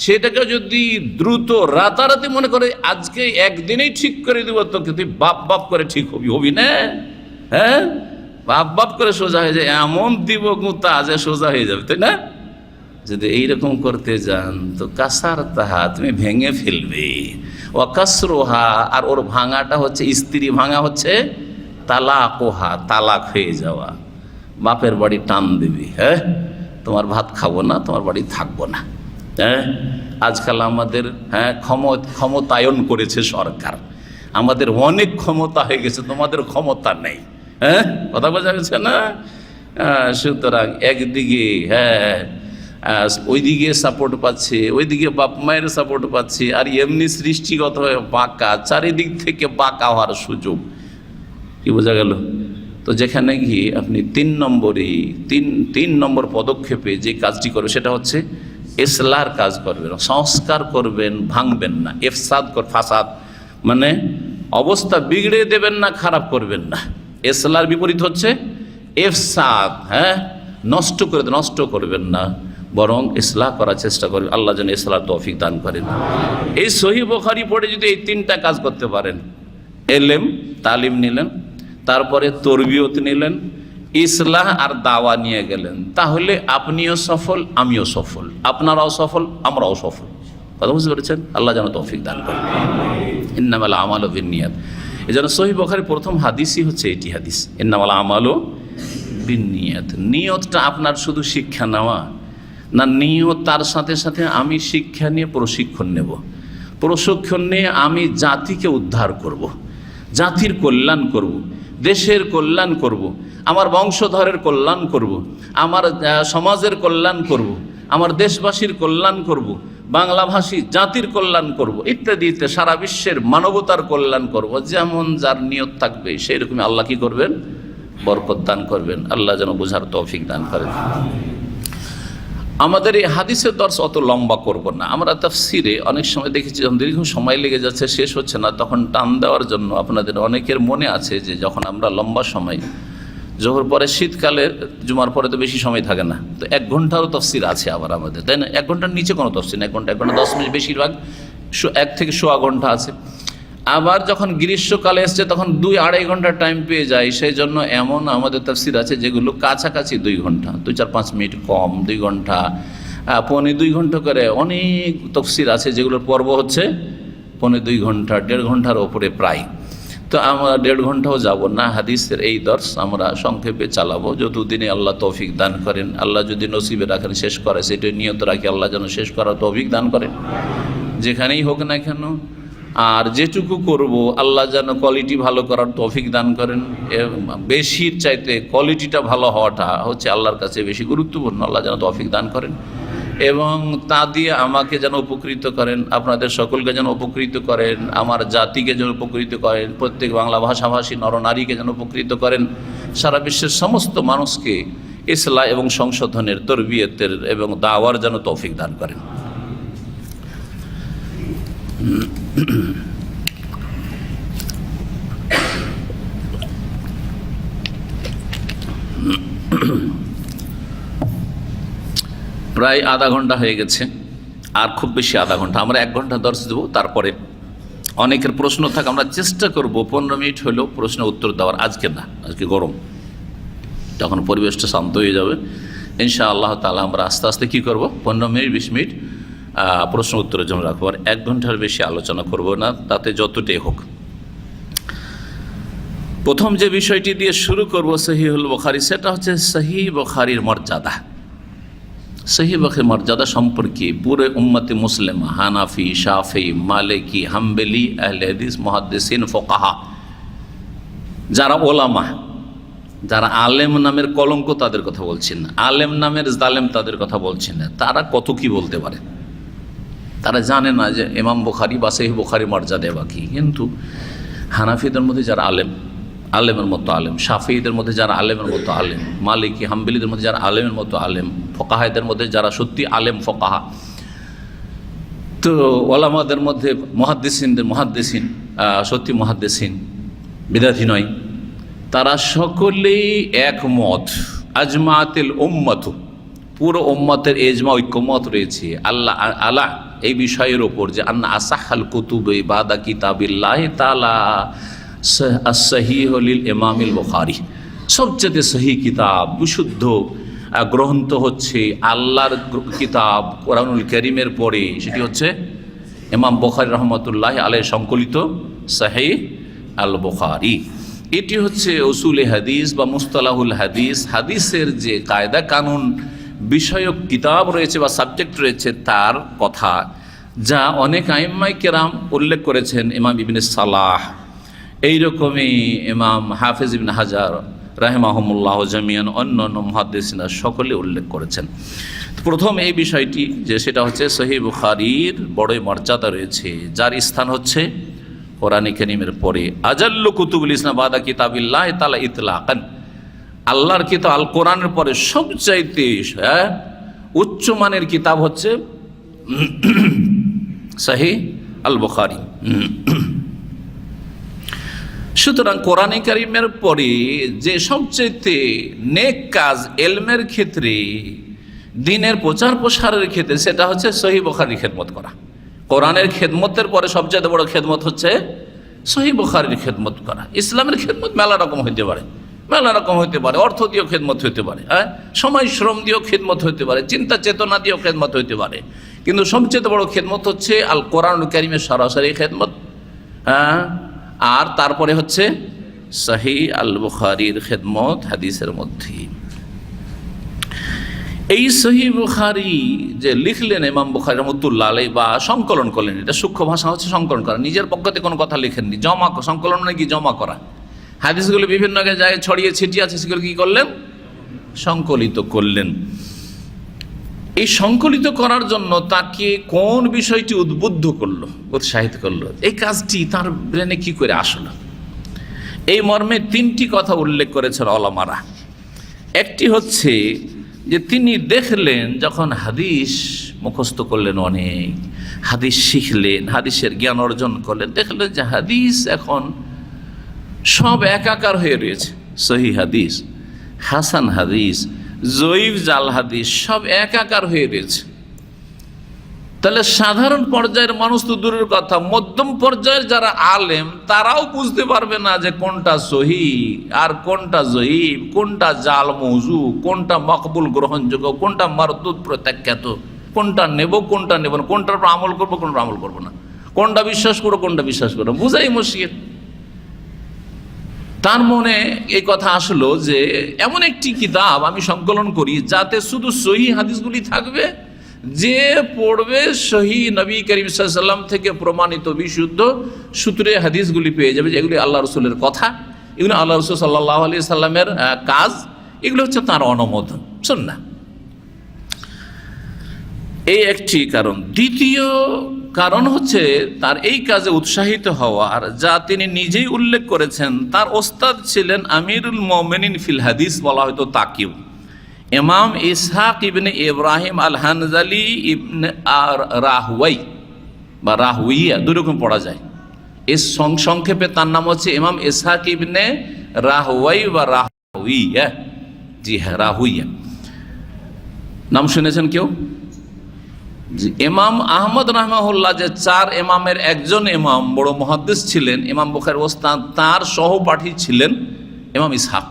সেটাকে যদি দ্রুত রাতারাতি মনে করে আজকে একদিনেই ঠিক করে দিব, তোকে তুই বাপ বাপ করে ঠিক হবি না, হ্যাঁ বাপ বাপ করে সোজা হয়ে যায়, এমন দিব গুঁতা যে সোজা হয়ে যাবে, তাই না? যদি এইরকম করতে যান তো কাসার তাহা, তুমি ভেঙে ফেলবে। ও কাসরোহা, আর ওর ভাঙাটা হচ্ছে, স্ত্রী ভাঙা হচ্ছে তালাকোহা, তালাক হয়ে যাওয়া। বাপের বাড়ি টান দেবে, হ্যাঁ তোমার ভাত খাবো না, তোমার বাড়ি থাকবো না। হ্যাঁ আজকাল আমাদের ক্ষমতায়ন করেছে সরকার, আমাদের অনেক ক্ষমতা হয়ে গেছে, তোমাদের ক্ষমতা নেই। হ্যাঁ কথা বোঝা গেছে না? সুতরাং একদিকে ওইদিকে সাপোর্ট পাচ্ছে, ওইদিকে বাপ মায়ের সাপোর্ট পাচ্ছে, আর এমনি সৃষ্টিগত হয়ে বাঁকা, চারিদিক থেকে বাঁকা হওয়ার সুযোগ। কি বোঝা গেল? তো যেখানে গিয়ে আপনি তিন নম্বর পদক্ষেপে যে কাজটি করবে সেটা হচ্ছে ইসলাহর কাজ করবেন, সংস্কার করবেন, ভাঙবেন না। ফাসাদ মানে অবস্থা বিগড়ে দেবেন না, খারাপ করবেন না। ইসলাহর বিপরীত হচ্ছে ইফসাদ, নষ্ট করবেন না, বরং ইসলাহ করার চেষ্টা করবেন। আল্লাহ যেন ইসলাহর তৌফিক দান করেন। এই সহিহ বুখারী পড়ে যদি এই তিনটা কাজ করতে পারেন, এলেম তালিম নিলেন, তারপরে তরবিয়ত নিলেন, ইসলাহ আর দাওয়া নিয়ে গেলেন, তাহলে আপনিও সফল, আমিও সফল, আপনারাও সফল, আমরাও সফল। কথা বুঝতে পেরেছেন? আল্লাহ যেন তৌফিক দান করেন। ইন্নামাল আমালু বিন্নিয়াত। এই জন্য সহিহ বুখারীর প্রথম হাদিসই হচ্ছে এটি হাদিস, ইন্নামাল আমালু বিন্নিয়াত। নিয়তটা আপনার শুধু শিক্ষা নেওয়া না, নিয়ত তার সাথে সাথে আমি শিক্ষা নিয়ে প্রশিক্ষণ নেব, প্রশিক্ষণ নিয়ে আমি জাতিকে উদ্ধার করব, জাতির কল্যাণ করব, দেশের কল্যাণ করব, আমার বংশধরের কল্যাণ করব, আমার সমাজের কল্যাণ করব, আমার দেশবাসীর কল্যাণ করব, বাংলাভাষী জাতির কল্যাণ করব, ইত্যাদি ইত্যাদি, সারা বিশ্বের মানবতার কল্যাণ করব। যেমন যার নিয়ত থাকবে সেই রকমই আল্লাহ কি করবেন? বরকত দান করবেন। আল্লাহ যেন বোঝার তৌফিক দান করেন। আমাদের এই হাদিসের দর্শ অত লম্বা করব না। আমরা তাফসিরে অনেক সময় দেখেছি যখন দীর্ঘ সময় লেগে যাচ্ছে, শেষ হচ্ছে না, তখন টান দেওয়ার জন্য আপনাদের অনেকের মনে আছে যে যখন আমরা লম্বা সময়, জোহর পরে শীতকালে জুমার পরে তো বেশি সময় থাকে না, তো 1 ঘন্টারও তফসির আছে আবার আমাদের, তাই না? 1 ঘন্টার নিচে কোনো তফসির না, 1 ঘন্টা 10 মিনিট, বেশিরভাগ 1 থেকে 1.25 ঘন্টা আছে। আবার যখন গ্রীষ্মকালে এসছে তখন 2-2.5 ঘন্টা টাইম পেয়ে যায়, সেই জন্য এমন আমাদের তাফসির আছে যেগুলো কাছাকাছি 2 ঘন্টা, 2-4-5 মিনিট কম, 2 ঘন্টা, 1.25-2 ঘন্টা করে অনেক তফসির আছে যেগুলোর পর্ব হচ্ছে 1.25-2 ঘন্টা, 1.5 ঘন্টার ওপরে প্রায়। তো আমরা 1.5 ঘন্টাও যাব না, হাদিসের এই দর্শ আমরা সংক্ষেপে চালাবো, যতদিনে আল্লাহ তৌফিক দান করেন। আল্লাহ যদি নসিবে রাখেন শেষ করে, সেটাই নিয়ত রাখি আল্লাহ যেন শেষ করার তৌফিক দান করেন, যেখানেই হোক না কেন। আর যেটুকু করব আল্লাহ যেন কোয়ালিটি ভালো করার তৌফিক দান করেন। বেশির চাইতে কোয়ালিটিটা ভালো হওয়াটা হচ্ছে আল্লাহর কাছে বেশি গুরুত্বপূর্ণ। আল্লাহ যেন তৌফিক দান করেন এবং তা দিয়ে আমাকে যেন উপকৃত করেন, আপনাদের সকলকে যেন উপকৃত করেন, আমার জাতিকে যেন উপকৃত করেন, প্রত্যেক বাংলা ভাষাভাষী নরনারীকে যেন উপকৃত করেন, সারা বিশ্বের সমস্ত মানুষকে ইসলাহ এবং সংশোধনের, তরবিয়তের এবং দাওয়ার যেন তৌফিক দান করেন। প্রায় আধা ঘন্টা হয়ে গেছে, আর খুব বেশি আধা ঘন্টা, আমরা 1 ঘন্টা দর্শ দেবো। তারপরে অনেকের প্রশ্ন থাকে, আমরা চেষ্টা করব 15 মিনিট হলেও প্রশ্নের উত্তর দেওয়ার। আজকে না, আজকে গরম, তখন পরিবেশটা শান্ত হয়ে যাবে ইনশাআল্লাহ তাআলা। আমরা আস্তে আস্তে কী করব, 15 মিনিট 20 মিনিট প্রশ্ন উত্তরের জন্য রাখবো, আর 1 ঘন্টার বেশি আলোচনা করব না, তাতে যতটাই হোক। প্রথম যে বিষয়টি দিয়ে শুরু করব সহিহুল বুখারী, সেটা হচ্ছে সহিহ বুখারীর মর্যাদা। সহিহ বুখারীর মর্যাদা সম্পর্কে পুরো উম্মতে মুসলিমা, হানাফি, শাফি, মালিকি, হাম্বলি, আহলে হাদিস, মুহাদ্দিসিন, ফুকাহা, যারা ওলামা, যারা আলেম নামের কলঙ্ক তাদের কথা বলছেন না, আলেম নামের জালেম তাদের কথা বলছেন না, তারা কত কি বলতে পারে। তারা জানে না যে ইমাম বুখারী বা সহিহ বুখারী মর্যাদা বাকি। কিন্তু হানাফিদের মধ্যে যারা আলেম, আলেমের মতো আলেম, শাফিঈদের মধ্যে যারা আলেমের মতো আলেম, মালিকি হাম্বলিদের মধ্যে যারা আলেমের মতো আলেম, ফোকাহাদের মধ্যে যারা সত্যি আলেম ফোকাহা, তো ওলামাদের মধ্যে মুহাদ্দিসিন সত্যি মুহাদ্দিসিন, বিদাতি নয়, তারা সকলেই একমত। আজমাতিল উম্মাত, পুরো উম্মতের এজমা ঐক্যমত রয়েছে আল্লাহ এই বিষয়ের ওপর যে আন্না আসাহাল কুতুবে বাদা কিতাবিল্লাহ তাআলা as-sahih লিল ইমামিল বুখারী, সবচেয়ে সহি কিতাব, বিশুদ্ধ গ্রন্থ হচ্ছে আল্লাহর কিতাব কোরআনুল কারীমের পরে সেটি হচ্ছে ইমাম বুখারী রহমতুল্লাহ আলাইহি সংকলিত সহিহ আল বুখারী। এটি হচ্ছে উসুলে হাদিস বা মুস্তালাহুল হাদিস, হাদিসের যে কায়দা কানুন বিষয়ক কিতাব রয়েছে বা সাবজেক্ট রয়েছে তার কথা, যা অনেক আইম্মায়ে কেরাম উল্লেখ করেছেন। ইমাম ইবনে সালাহ, এইরকমই ইমাম হাফেজ ইবনে হাজার রাহিমাহুমুল্লাহ জামিয়ান, অন্যান্য মুহাদ্দিসিনরা সকলে উল্লেখ করেছেন। প্রথম এই বিষয়টি যে সেটা হচ্ছে সহিহ বুখারীর বড়ই মর্যাদা রয়েছে, যার স্থান হচ্ছে কোরআন কারীমের পরে। আজাল্লু কুতুবুল ইসলাম বাদা কিতাবিল্লাহ তাআলা ইতলাকান, আল্লাহর কিতাব আল কোরআনের পরে সবচাইতে উচ্চমানের কিতাব হচ্ছে সহিহ আল বুখারী। সুতরাং কোরআন কারীমের পরে যে সবচেয়ে নেক কাজ এলমের ক্ষেত্রে, দ্বীনের প্রচার প্রসারের ক্ষেত্রে, সেটা হচ্ছে সহিহ বুখারীর খেদমত করা। কোরআনের খেদমতের পরে সবচেয়ে বড় খেদমত হচ্ছে সহিহ বুখারীর খেদমত করা। ইসলামের খেদমত মেলা রকম হইতে পারে, অর্থ দিয়েও খেদমত হইতে পারে, সময় শ্রম দিয়েও খেদমত হইতে পারে, চিন্তা চেতনা দিয়েও খেদমত হইতে পারে, কিন্তু সবচেয়ে বড় খেদমত হচ্ছে আল কোরআনুল কারীমের সরাসরি খেদমত। আর তারপরে হচ্ছে সহিহ আল বুখারীর খেদমত হাদিসের মধ্যে। এই সহিহ বুখারী যে লিখলেন ইমাম বুখারী রাহমাতুল্লাহ আলাইহি বা সংকলন করলেন, এটা সূক্ষ্ম ভাষা হচ্ছে সংকলন করা, নিজের পক্ষতে কোনো কথা লিখেননি, সংকলন মানে কি জমা করা। হাদিসগুলো বিভিন্ন জায়গায় ছড়িয়ে ছিটিয়ে আছে, সেগুলো কি করলেন? সংকলিত করলেন। এই সংকলিত করার জন্য তাকে কোন বিষয়টি উদ্বুদ্ধ করলো, উৎসাহিত করলো, এই কাজটি তার ব্রেনে কি করে আসলো, এই মর্মে তিনটি কথা উল্লেখ করেছেন ওলামারা। একটি হচ্ছে যে তিনি দেখলেন যখন হাদিস মুখস্থ করলেন, অনেক হাদিস শিখলেন, হাদিসের জ্ঞান অর্জন করলেন, দেখলেন যে হাদিস এখন সব একাকার হয়ে রয়েছে। সহিহ হাদিস, হাসান হাদিস, জয়ীফ জাল হাদিস সব একাকার হয়ে রয়েছে। তাহলে সাধারণ পর্যায়ের মানুষ তো দূরের কথা, মধ্যম পর্যায়ের যারা আলেম তারাও বুঝতে পারবে না যে কোনটা সহিহ আর কোনটা জয়ীফ, কোনটা জাল মৌজু, কোনটা মকবুল গ্রহণযোগ্য, কোনটা মারদুদ প্রত্যাখ্যাত, কোনটা নেব কোনটা নেব না, কোনটার উপর আমল করবো কোনটা আমল করবো না, কোনটা বিশ্বাস করবো কোনটা বিশ্বাস করবো, বুঝাই মুশকিল। তার মনে এই কথা আসলো যে এমন একটি কিতাব আমি সংকলন করি যাতে শুধু সহিহ হাদিসগুলি থাকবে, যে পড়বে সহিহ নবী করিম সাল্লাল্লাহু আলাইহি ওয়াসাল্লাম থেকে প্রমাণিত বিশুদ্ধ সূত্রে হাদিসগুলি পেয়ে যাবে, যেগুলি আল্লাহ রসুলের কথা, এগুলো আল্লাহ রসুল সাল্লাল্লাহু আলাইহি ওয়াসাল্লামের কাজ, এগুলো হচ্ছে তার অনুমোদন সুন্নাহ। এই একটি কারণ। দ্বিতীয় কারণ হচ্ছে তার এই কাজে উৎসাহিত হওয়ার, যা তিনি নিজেই উল্লেখ করেছেন। তার ওস্তাদ ছিলেন আমিরুল মুমিনিন ফিল হাদিস, বলা হয়তো তাকিও ইমাম ইসহাক ইবনে ইব্রাহিম আল হানজালি ইবনে রাহওয়াই বা রাহউইয়া, দুরকম পড়া যায়। এর সংক্ষেপে তার নাম হচ্ছে ইমাম ইসহাক ইবনে রাহওয়াই বা রাহউইয়া। জি হ্যাঁ, রাহউইয়া নাম শুনেছেন কেউ? ইমাম আহমদ রাহমাহুল্লাহ যে চার ইমামের একজন ইমাম, বড় মুহাদ্দিস ছিলেন, ইমাম বুখারীর ওস্তাদ, তার সহপাঠী ছিলেন ইমাম ইসহাক।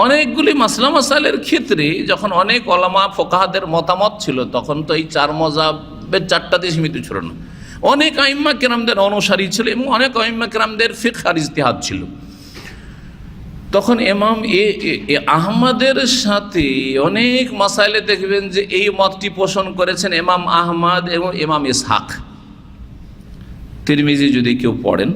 অনেকগুলি মাসলা মাসাইলের ক্ষেত্রে যখন অনেক ওলামা ফোকাহাদের মতামত ছিল, তখন তো এই চার মাযহাবের চারটাতে সীমিত ছিল না, অনেক আইম্মা কেরামদের অনুসারী ছিল এবং অনেক আইম্মা কেরামদের ফিকহ আর ইজতিহাদ ছিল। তখন ইমাম আহমদের সাথে অনেক মাসাইলে দেখবেন যে এই মতটি পোষণ করেছেন ইমাম আহমদ এবং ইমাম ইসহাক। তিরমিজি যদি কেউ পড়েন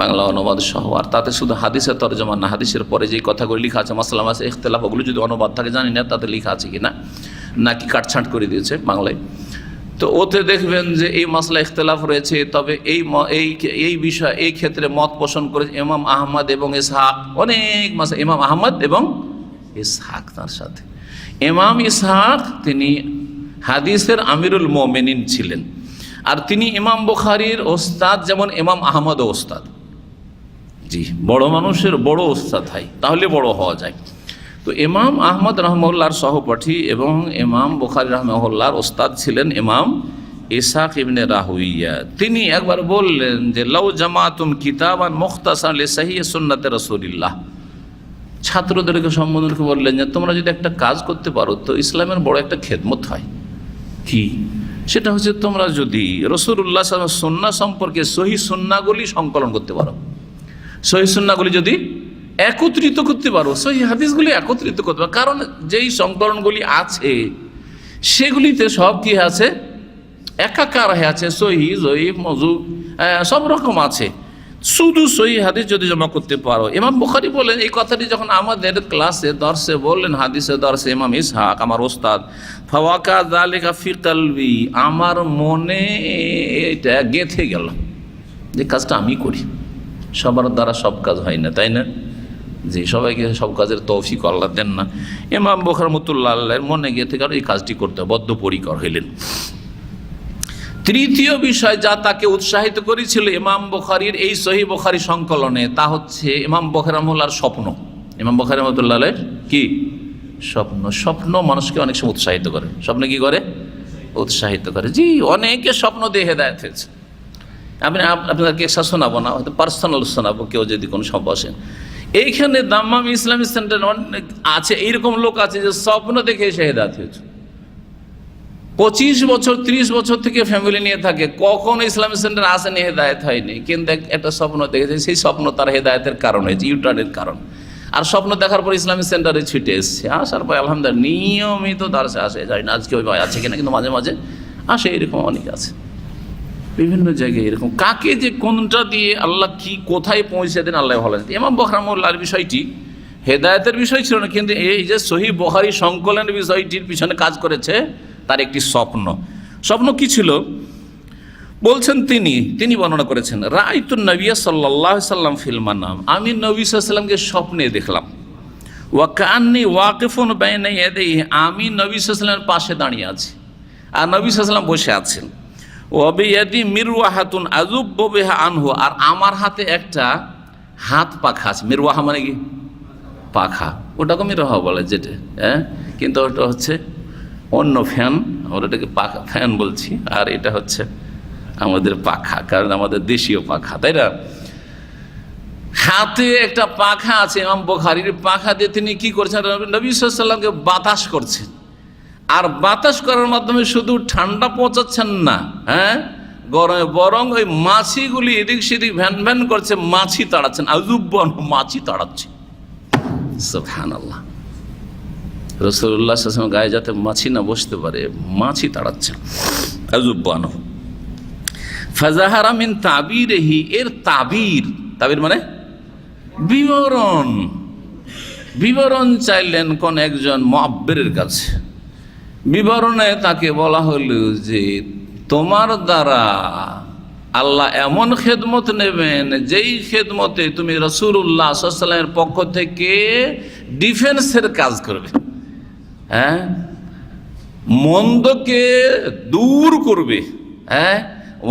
বাংলা অনুবাদ সহ, আর তাতে শুধু হাদিসের তরজমা না, হাদিসের পরে যেই কথাগুলো লেখা আছে, মাসলা মাসে ইখতিলাফ, ওগুলো যদি অনুবাদ থাকে, জানি না তাতে লেখা আছে কি না, নাকি কাটছাঁট করে দিয়েছে বাংলায়, তো ওতে দেখবেন যে এই মাসলা ইখতিলাফ রয়েছে, তবে এই বিষয় এই ক্ষেত্রে মত পোষণ করে ইমাম আহমদ এবং ইসহাক। অনেক মাসলা ইমাম আহমদ এবং ইসহাক, তার সাথে ইমাম ইসহাক তিনি হাদিসের আমিরুল মোমেনিন ছিলেন, আর তিনি ইমাম বুখারীর ওস্তাদ, যেমন ইমাম আহমদও ওস্তাদ। জি, বড় মানুষের বড় ওস্তাদ হয়, তাহলে বড় হওয়া যায়। তো ইমাম আহমদ রহমউল্লাহর সহপাঠী এবং ইমাম বুখারী রহমউল্লাহর ওস্তাদ ছিলেন ইমাম ইসহাক ইবনে রাহুইয়া। তিনি একবার বললেন যে লাউ জামাতুম কিতাবান মুখতাসারান লিসাহিহ সুন্নাতে রাসূলিল্লাহ। ছাত্রদেরকে সম্বোধন করে বললেন যে তোমরা যদি একটা কাজ করতে পারো তো ইসলামের বড় একটা খেদমত হয়। কি? সেটা হচ্ছে তোমরা যদি রাসূলুল্লাহ সাল্লাল্লাহু আলাইহি ওয়াসাল্লাম সুন্নাহ সম্পর্কে সহিহ সুন্নাহগুলি সংকলন করতে পারো, সহিহ সুন্নাহগুলি যদি একত্রিত করতে পারো, সহিহ হাদিসগুলি একত্রিত করতে পারো। কারণ যেই সংকলনগুলি আছে সেগুলিতে সব কি আছে, একাকার হয়ে আছে, সহিহ জয়ীফ মওযূ সব রকম আছে। শুধু সহিহ হাদিস যদি জমা করতে পারো। ইমাম বুখারী বলেন এই কথাটি যখন আমাদের ক্লাসে দর্শে বললেন, হাদিসে দর্শে, ইমাম ইসহাক আমার ওস্তাদ, ফাওয়াকা যালিকা ফি কলবি, আমার মনে এটা গেঁথে গেল যে কাজটা আমি করি। সবার দ্বারা সব কাজ হয় না, তাই না? যে সবাইকে সব কাজের তৌফিক আল্লাহ দেন না। ইমাম বুখারী রাহমাতুল্লাহ আলাইহির মনে গেঁথে গেল এই কাজটি করতে বদ্ধপরিকর হইলেন। তৃতীয় বিষয় যা তাকে উৎসাহিত করেছিল ইমাম বুখারীর এই সহিহ বুখারী সংকলনে, তা হচ্ছে ইমাম বুখারী রাহমাতুল্লাহর স্বপ্ন। ইমাম বুখারী রাহমাতুল্লাহ আলাইহির কি স্বপ্ন? স্বপ্ন মানুষকে অনেক সময় উৎসাহিত করে। স্বপ্ন কি করে? উৎসাহিত করে। জি, অনেকে স্বপ্ন দিয়ে হেদায়েত হয়েছে। আপনাদেরকে একটা শোনাবো না, হয়তো পার্সোনাল শোনাবো, কেউ যদি কোনো সব বসেন। এইখানে দাম্মাম ইসলামিক সেন্টার অনেক আছে, এইরকম লোক আছে যে স্বপ্ন দেখে এসে হেদায়েত হয়েছে। 25 বছর 30 বছর থেকে ফ্যামিলি নিয়ে থাকে, কখনো ইসলামিক সেন্টার আসেনি, হেদায়েত হয়নি, কিন্তু একটা স্বপ্ন দেখেছে, সেই স্বপ্ন তার হেদায়েতের কারণ হয়েছে, ইউটার্নের কারণ। আর স্বপ্ন দেখার পর ইসলামিক সেন্টারে ছুটে এসছে, আসার পর আলহামদুলিল্লাহ নিয়মিত দার্সে আসে, যায় না আজকে ওই আছে কিনা, কিন্তু মাঝে মাঝে আসে। এরকম অনেক আছে বিভিন্ন জায়গায় এরকম। কাকে যে কোনটা দিয়ে আল্লাহ কি কোথায় পৌঁছে দেন আল্লাহ ভালো জানেন। ইমাম বুখারী রাহমাতুল্লাহর বিষয়টি হেদায়েতের বিষয় ছিল না, কিন্তু এই যে সহিহ বুখারী সংকলনের বিষয়টির পিছনে কাজ করেছে তার একটি স্বপ্ন। স্বপ্ন কি ছিল বলছেন তিনি বর্ণনা করেছেন, রাআইতুন নবী সাল্লাল্লাহু আলাইহি সাল্লাম ফিল মানাম, আমি নবী সাল্লাল্লাহু আলাইহি সাল্লামকে স্বপ্নে দেখলাম। ওয়া কান্নী ওয়াকিফুন বাইনা ইয়াদাইহি, আমি নবী সাল্লাল্লাহু আলাইহি সাল্লামের পাশে দাঁড়িয়ে আছি আর নবী সাল্লাল্লাহু আলাইহি সাল্লাম বসে আছেন। ওয়া বিয়াদি মিরওয়াহাতুন আযুব্বু বিহা আনহু, আর আমার হাতে একটা হাত পাখা আছে। মিরওয়াহা মানে কি? পাখা। ওটাকে মিরওয়াহা বলে যেটা, কিন্তু ওটা হচ্ছে অন্য ফ্যান, আমরা এটাকে পাখা ফ্যান বলছি, আর এটা হচ্ছে আমাদের পাখা, কারণ আমাদের দেশীয় পাখা, তাই না? হাতে একটা পাখা আছে ইমাম বুখারীর। পাখা দিয়ে তিনি কি করছেন? নবী সাল্লাল্লাহু আলাইহি সাল্লামকে বাতাস করছেন। আর বাতাস করার মাধ্যমে শুধু ঠান্ডা পৌঁছাচ্ছেন না, গরমে, বরং ওই মাছিগুলি এদিক সেদিক ভ্যান ভ্যান করছে, মাছি তাড়াচ্ছেন। আযুব্বান, মাছি তাড়াচ্ছে। সুবহানাল্লাহ। রাসূলুল্লাহ সাল্লাল্লাহু আলাইহি ওয়াসাল্লাম গায়ে যাতে মাছি না বসতে পারে, মাছি তাড়াচ্ছেন। আযুব্বান ফাজাহারা মিন তাবিরিহি, এর তাবির মানে বিবরণ চাইলেন কোন একজন মুআব্বিরের কাছে। বিবরণে তাকে বলা হলো যে তোমার দ্বারা আল্লাহ এমন খেদমত নেবেন যেই খেদমতে তুমি রাসূলুল্লাহ সাল্লাল্লাহু আলাইহি ওয়াসাল্লামের পক্ষ থেকে ডিফেন্সের কাজ করবে, মন্দকে দূর করবে,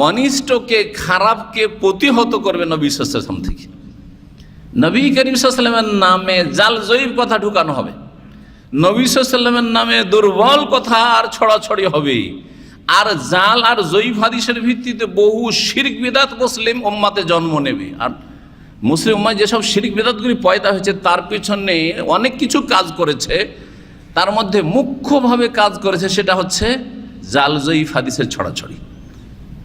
অনিষ্টকে, খারাপকে প্রতিহত করবে নবী সাল্লাল্লাহু আলাইহি ওয়াসাল্লাম থেকে। নবী করিম সাল্লাল্লাহু আলাইহি ওয়াসাল্লামের নামে জাল জয়ীব কথা ঢুকানো হবে, নবী সাল্লাল্লাহু আলাইহি ওয়াসাল্লামের নামে দুর্বল কথা আর ছড়াছড়ি হবে, আর জাল আর জয়ীব হাদিসের ভিত্তিতে বহু শিরক বিদআত মুসলিম উম্মাতে জন্ম নেবে। আর মুসলিম উম্মায় যেসব শিরক বিদআতগুলি পয়দা হয়েছে তার পিছনে অনেক কিছু কাজ করেছে, তার মধ্যে মুখ্যভাবে কাজ করেছে সেটা হচ্ছে জাল জয়ীব হাদিসের ছড়াছড়ি।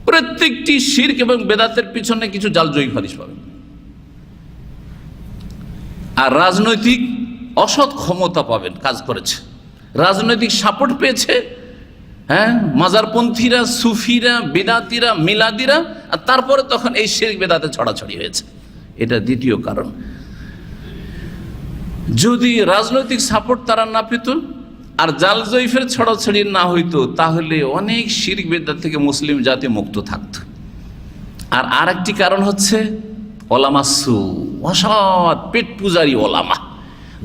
প্রত্যেকটি শিরক এবং বেদাতের পিছনে কিছু জাল জয়ীব হাদিস পাবে। আর রাজনৈতিক অসৎ ক্ষমতা পাবেন, কাজ করেছে, রাজনৈতিক সাপোর্ট পেয়েছে, মাজারপন্থীরা, সুফিরা, বেদাতিরা, মিলাদিরা, আর তারপরে তখন এই শিরক বেদাতে ছড়াছড়ি হয়েছে। এটা দ্বিতীয় কারণ। যদি রাজনৈতিক সাপোর্ট তারা না পেত আর জাল জয়ীফের ছড়াছড়ি না হইতো তাহলে অনেক শিরক বিদআত থেকে মুসলিম জাতি মুক্ত থাকত। আর আরেকটি কারণ হচ্ছে ওলামাসু, অসৎ পেট পূজারী ওলামা,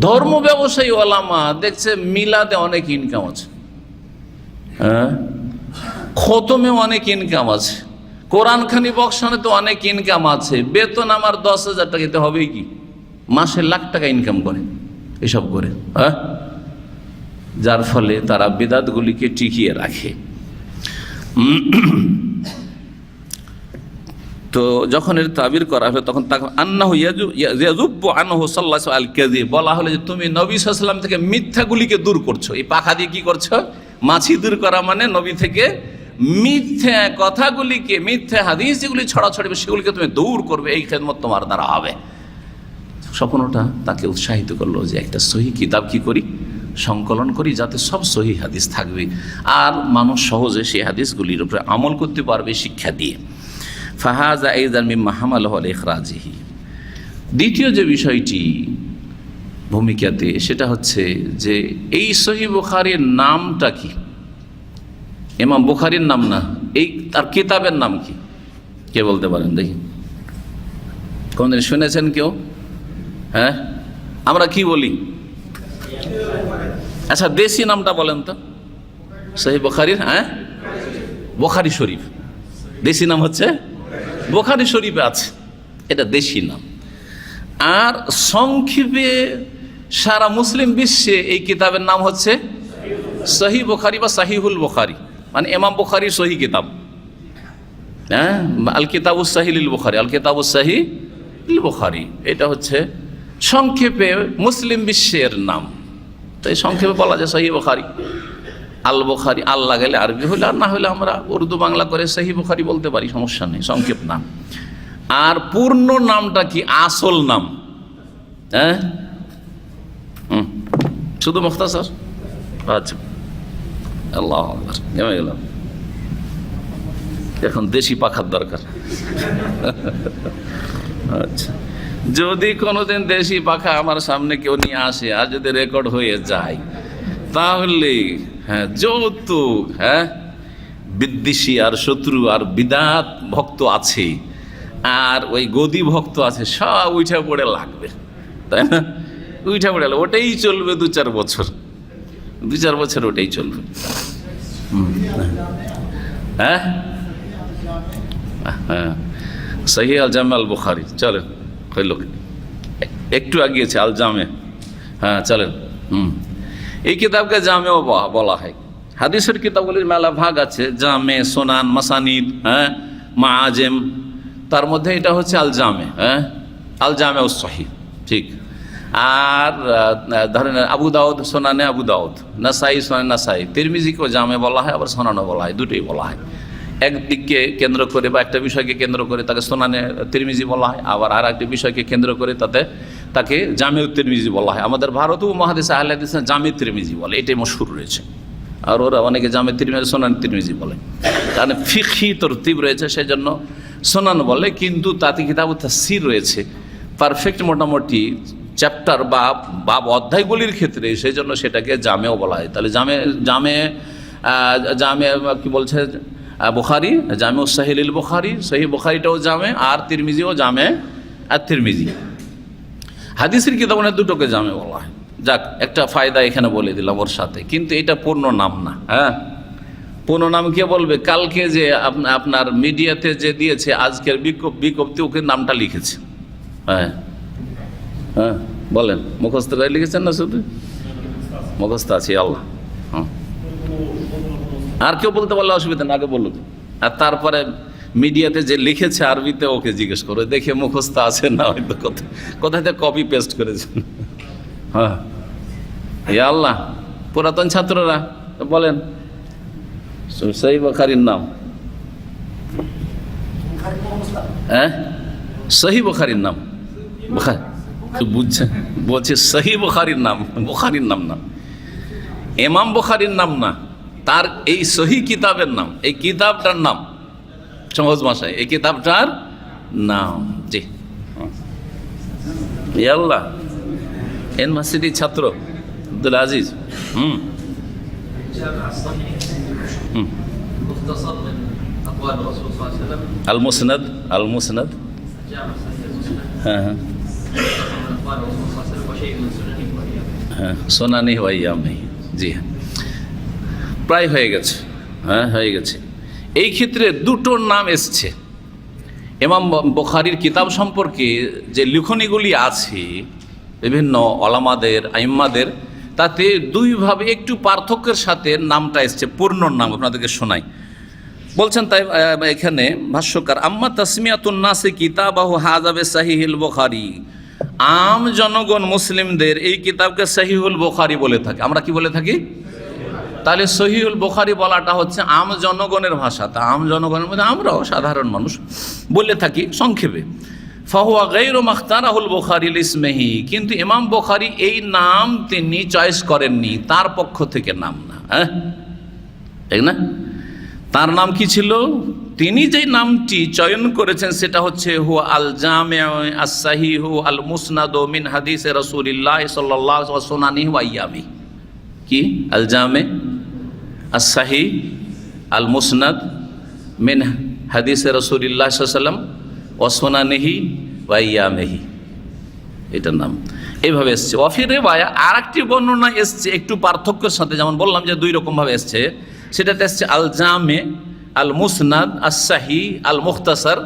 ধর্ম ব্যবসায়ী ওলামা। দেখছে মিলাদে অনেক ইনকাম আছে, হ্যাঁ, খতমে অনেক ইনকাম আছে, কোরআন খানি বক্সানে তো অনেক ইনকাম আছে, বেতন আমার 10,000 টাকা দিতে হবে কি, মাসে লাখ টাকা ইনকাম করে এসব করে, হ্যাঁ। যার ফলে তারা বিদআতগুলিকে টিকিয়ে রাখে। তো যখন এর তাবির করা হলো তখন আন্নাহু ইয়াজুব্বু আনহু সাল্লাল্লাহু আল কাযিব, বলা হলো যে তুমি নবী সাল্লাল্লাহু আলাইহি ওয়াসাল্লাম থেকে মিথ্যাগুলিকে দূর করছো। এই পাখা দিয়ে কি করছো? মাছি দূর করা মানে নবী থেকে মিথ্যা কথাগুলিকে, মিথ্যা হাদিস যেগুলি ছড়াছড়ি সেগুলিকে তুমি দূর করবে, এই খেদমত তোমার দ্বারা হবে। স্বপ্নটা তাকে উৎসাহিত করলো যে একটা সহি কিতাব কি করি, সংকলন করি, যাতে সব সহি হাদিস থাকবে আর মানুষ সহজে সেই হাদিসগুলির উপরে আমল করতে পারবে শিক্ষা দিয়ে। ফাহাজা আইযান মিম্মা হামালাহু আলা ইখরাজিহি। দ্বিতীয় যে বিষয়টি ভূমিকাতে, সেটা হচ্ছে যে এই সহিহ বুখারীর নামটা কি? ইমাম বুখারীর নাম না, এই তার কিতাবের নাম কি? কে বলতে পারেন দেখি? কোনদিন শুনেছেন কেউ? হ্যাঁ, আমরা কি বলি? আচ্ছা, দেশি নামটা বলেন তো সহিহ বুখারীর। হ্যাঁ, বুখারী শরীফ। দেশি নাম হচ্ছে বুখারী শরীফে আছে, এটা দেশি নাম। আর সংক্ষেপে সারা মুসলিম বিশ্বে এই কিতাবের নাম হচ্ছে সহিহ বুখারী বা সাহিহুল বুখারী, মানে ইমাম বুখারীর সহিহ কিতাব। হ্যাঁ, আল কিতাবুস সাহিহ লিল বুখারী, আল কিতাবুস সাহিহ লিল বুখারী, এটা হচ্ছে সংক্ষেপে মুসলিম বিশ্বের নাম। তো এই সংক্ষেপে বলা যায় সহিহ বুখারী, আল বুখারী। আল লাগাইলে আরবি হলে, আর না হলে আমরা উর্দু বাংলা করে সহিহ বুখারী বলতে পারি, সমস্যা নেই, সংক্ষেপ নাম। আর পূর্ণ নামটা কি, আসল নাম? হ্যাঁ, শুধু মুখতাসার? আচ্ছা, আল্লাহু আকবার, নেমে গেলাম। এখন দেশি পাখার দরকার। আচ্ছা, যদি কোনোদিন দেশি পাখা আমার সামনে কেউ নিয়ে আসে আর যদি রেকর্ড হয়ে যায়, তাহলে হ্যাঁ, যৌতুক, হ্যাঁ, বিদ্বেষী আর শত্রু আর বিদাত ভক্ত আছে আর ওই গদি ভক্ত আছে, সব উঠে পড়ে লাগবে, তাই না? উঠে পড়ে লাগবে, ওটাই চলবে 2-4 বছর, 2-4 বছর ওটাই চলবে। হ্যাঁ হ্যাঁ, সহিহ আল জামে আল বুখারী, চলেন হইল, একটু আগিয়েছে আল জামে। হ্যাঁ চলেন। এই কিতাবকে জামেও বলা হয়। হাদিসের কিতাবগুলির মেলা ভাগ আছে, জামে, সোনান, মাসানিদ, হ্যাঁ, মাআজেম। তার মধ্যে এটা হচ্ছে আল জামে, হ্যাঁ, আল জামে ও সহিহ, ঠিক। আর ধরেন আবু দাউদ, সোনানে আবু দাউদ, নাসাই, সোনানে নাসাই, তিরমিজিকেও জামে বলা হয়, আবার সোনানও বলা হয়, দুটোই বলা হয়। একদিককে কেন্দ্র করে বা একটা বিষয়কে কেন্দ্র করে তাকে সোনানে তিরমিজি বলা হয়, আবার আর একটি বিষয়কে কেন্দ্র করে তাকে জামে তিরমিজি বলা হয়। আমাদের ভারতীয় মহাদেশে আহলে হাদিসে জামে তিরমিজি বলে, এটাই মশহুর রয়েছে। আর ওরা অনেকে জামে তিরমিজি, সোনান তিরমিজি বলে, কারণ ফিকহি তরতিব রয়েছে, সেই জন্য সোনান বলে। কিন্তু তাতে কিতাবুত তাফসীর রয়েছে, পারফেক্ট মোটামুটি চ্যাপ্টার বা অধ্যায়গুলির ক্ষেত্রে, সেই জন্য সেটাকে জামেও বলা হয়। তাহলে জামে কি বলছে বুখারী, জামে সাহিহ লিল বুখারী, সহিহ বুখারীটাও জামে, আর তিরমিজিও জামে আর তিরমিজি। হাদিসের কিতাব দুটোকে জামে বলা হয়। যাক, একটা ফায়দা এখানে বলে দিলাম ওর সাথে, কিন্তু এটা পূর্ণ নাম না। হ্যাঁ, পূর্ণ নাম কে বলবে? কালকে যে আপনার মিডিয়াতে যে দিয়েছে আজকের বিজ্ঞপ্তি, ওকে নামটা লিখেছে। হ্যাঁ হ্যাঁ, বলেন, মুখস্থ করে লিখেছেন না? শুধু মুখস্থ আছে, আল্লাহ। হ্যাঁ, আর কেউ বলতে পারলে অসুবিধা না, আগে বলুন। আর তারপরে মিডিয়াতে যে লিখেছে আরবিতে, ওকে জিজ্ঞেস করো, দেখে মুখস্থ আছে না, হয়তো কোথায় কপি পেস্ট করেছেন। হ্যাঁ, আল্লাহ, পুরাতন ছাত্ররা বলেন সহিহ বুখারীর নাম। হ্যাঁ, সহিহ বুখারীর নাম বুঝছেন? বলছে সহিহ বুখারীর নাম, বুখারীর নাম না, ইমাম বুখারীর নাম না, তার এই সহিহ কিতাবের নাম, এই কিতাবটার নাম, সহজ ভাষায় এই কিতাবটার নাম। জি, আল্লাহ, এনভার্সিটির ছাত্র আব্দুল আজিজ।
مختصر من أقوال الرسول صلى الله عليه وسلم.
المسند
جامع صحيح المسند.
হ্যাঁ
من أقوال الرسول صلى الله عليه وسلم وشيء من سننه وأيامه.
হ্যাঁ সোনানি ওয়াইয়ামি, জি হ্যাঁ প্রায় হয়ে গেছে, হ্যাঁ হয়ে গেছে। এই ক্ষেত্রে দুটো নাম এসছে। ইমাম বুখারীর কিতাব সম্পর্কে যে লিখনীগুলি আছে বিভিন্ন ওলামাদের আইম্মাদের, তাতে দুইভাবে একটু পার্থক্যের সাথে নামটা এসছে, পূর্ণ নাম আপনাদেরকে শোনাই। বলছেন তাই এখানে ভাষ্যকার, আম্মা তাসমিয়াতুন নাসি কিতাবাহু হাযা বিসাহিহিল বুখারী, আম জনগণ মুসলিমদের এই কিতাবকে সহিহুল বুখারী বলে থাকে। আমরা কি বলে থাকি? তাহলে সহিহুল বুখারী বলাটা হচ্ছে আম জনগণের ভাষা। তা আম জনগণের মধ্যে আমরাও সাধারণ মানুষ বলে থাকি সংক্ষেপে। ফাহুয়া গায়রু মাখতারাহুল বুখারী লিসমিহি, কিন্তু ইমাম বুখারী এই নাম তিনি চয়েস করেননি, তার পক্ষ থেকে নাম না, হ্যাঁ ঠিক না? তার নাম কি ছিল? তিনি যেই নামটি চয়ন করেছেন সেটা হচ্ছে হুয়া আল জামিউ আস সাহিহু আল মুসনাদ মিন হাদিসে রাসূলিল্লাহ সাল্লাল্লাহু আলাইহি ওয়া সুনানিহি ওয়া আইয়ামি। কি? আল জামে আস সাহিহ আল মুসনাদ মিন হাদিসে রাসূলিল্লাহ সাল্লাল্লাহু আলাইহি ওয়াসাল্লাম ওয়া সুনানিহি ওয়া আইয়ামিহি, এটার নাম এইভাবে এসছে। ওয়াফি রিওয়ায়া আরেকটি বর্ণনা এসছে একটু পার্থক্যের সাথে, যেমন বললাম যে দুই রকম ভাবে এসছে। সেটাতে এসছে আল জামে আল মুসনাদ আস সাহিহ আল মুখতাসার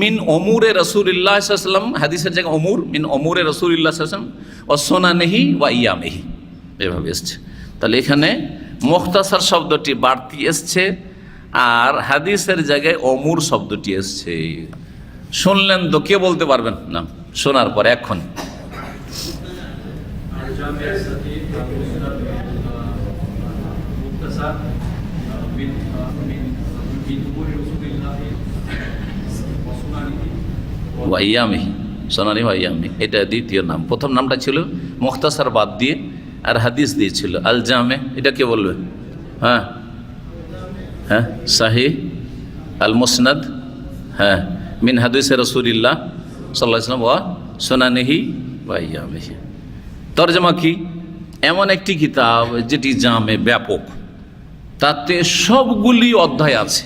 মিন উমুরে রাসূলিল্লাহ সাল্লাল্লাহু আলাইহি ওয়াসাল্লাম, হাদিসের জায়গায় উমুর, মিন উমুরে রাসূলিল্লাহ সাল্লাল্লাহু আলাইহি ওয়াসাল্লাম ওয়া সুনানিহি ওয়া আইয়ামিহি, এভাবে এসছে। তাহলে এখানে মুখতাসার শব্দটি বাড়তি এসছে, আর হাদিসের জায়গায় উমুর শব্দটি এসছে। শুনলেন তো, কে বলতে পারবেন না শোনার পর এখন? ওয়াইয়ামি, সোনানি ওয়াইয়ামি, এটা দ্বিতীয় নাম। প্রথম নামটা ছিল মুখতাসার বাদ দিয়ে, আর হাদিস দিয়েছিল আল জামে। এটা কে বলবে? হ্যাঁ হ্যাঁ সাহিহ আল মুসনাদ, হ্যাঁ মিন হাদিসে রাসূলিল্লাহ সাল্লাল্লাহু আলাইহি ওয়াসাল্লাম ওয়া সুনানিহি ওয়া আইয়ামিহি। তরজমা কি? এমন একটি কিতাব যেটি জামে, ব্যাপক, তাতে সবগুলি অধ্যায় আছে।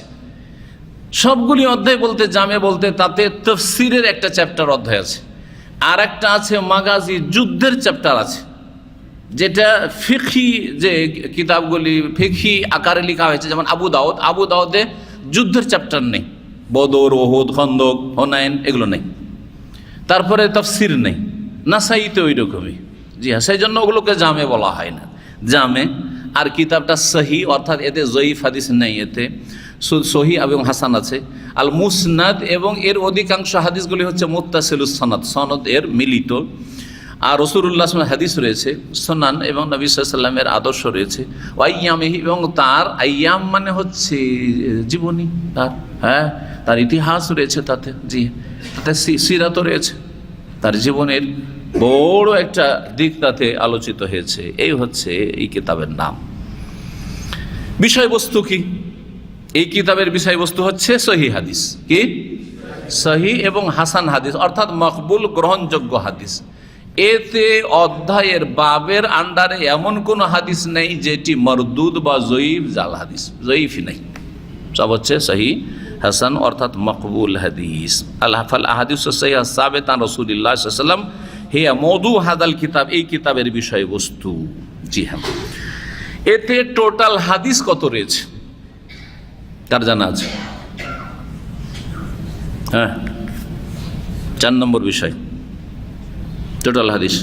সবগুলি অধ্যায় বলতে, জামে বলতে তাতে তাফসীরের একটা চ্যাপ্টার অধ্যায় আছে, আর একটা আছে মাগাজি, যুদ্ধের চ্যাপ্টার আছে, যেটা ফিকহি যে কিতাবগুলি ফিকহি আকারে লেখা হয়েছে, যেমন আবু দাউদে যুদ্ধের চ্যাপ্টার নেই, বদর, ওহুদ, খন্দক, হুনাইন এগুলো নেই। তারপরে তাফসীর নেই, নাসাইতে ওই রকমই। জি হ্যাঁ, সেই জন্য ওগুলোকে জামে বলা হয় না, জামে। আর কিতাবটা সহি, অর্থাৎ এতে জয়ীফ হাদিস নেই, এতে সহি এবং হাসান আছে। আল মুসনাদ, এবং এর অধিকাংশ হাদিসগুলি হচ্ছে মুত্তাসিলুস সনদ, সনদ এর মিলিত। আর রাসূলুল্লাহ সাল্লাল্লাহু আলাইহি ওয়াসাল্লাম হাদিস রয়েছে, সুনান এবং নবী সাল্লাল্লাহু আলাইহি ওয়াসাল্লামের আদর্শ রয়েছে। ওয়াইয়ামিহি, এবং তার আইয়াম মানে হচ্ছে জীবনী, তার হ্যাঁ তার ইতিহাস রয়েছে তাতে, জি তাতে সিরাতও রয়েছে, তার জীবনের বড় একটা দিক তাতে আলোচিত হয়েছে। এই হচ্ছে এই কিতাবের নাম। বিষয়বস্তু কি? এই কিতাবের বিষয়বস্তু হচ্ছে সহিহ হাদিস। কি? সহিহ এবং হাসান হাদিস, অর্থাৎ মকবুল, গ্রহণযোগ্য হাদিস। এতে অধ্যায়ের বাবের আন্ডারে এমন কোনো হাদিস নেই যেটি মরদুদ বা জয়ীফ, জাল হাদিস, জয়ীফই নেই, সব হচ্ছে সহিহ হাসান, অর্থাৎ মকবুল হাদিস। আল আহাদিস সহিহ সাবিত আন রাসূলিল্লাহ সাল্লাল্লাহু আলাইহি ওয়াসাল্লাম হিয়া মওদু হাদাল কিতাব, এই কিতাবের বিষয়বস্তু। জি হ্যাঁ, এতে টোটাল হাদিস কত রয়েছে তার জানা আছে? হ্যাঁ, 4 নম্বর বিষয়, টোটাল হাদিস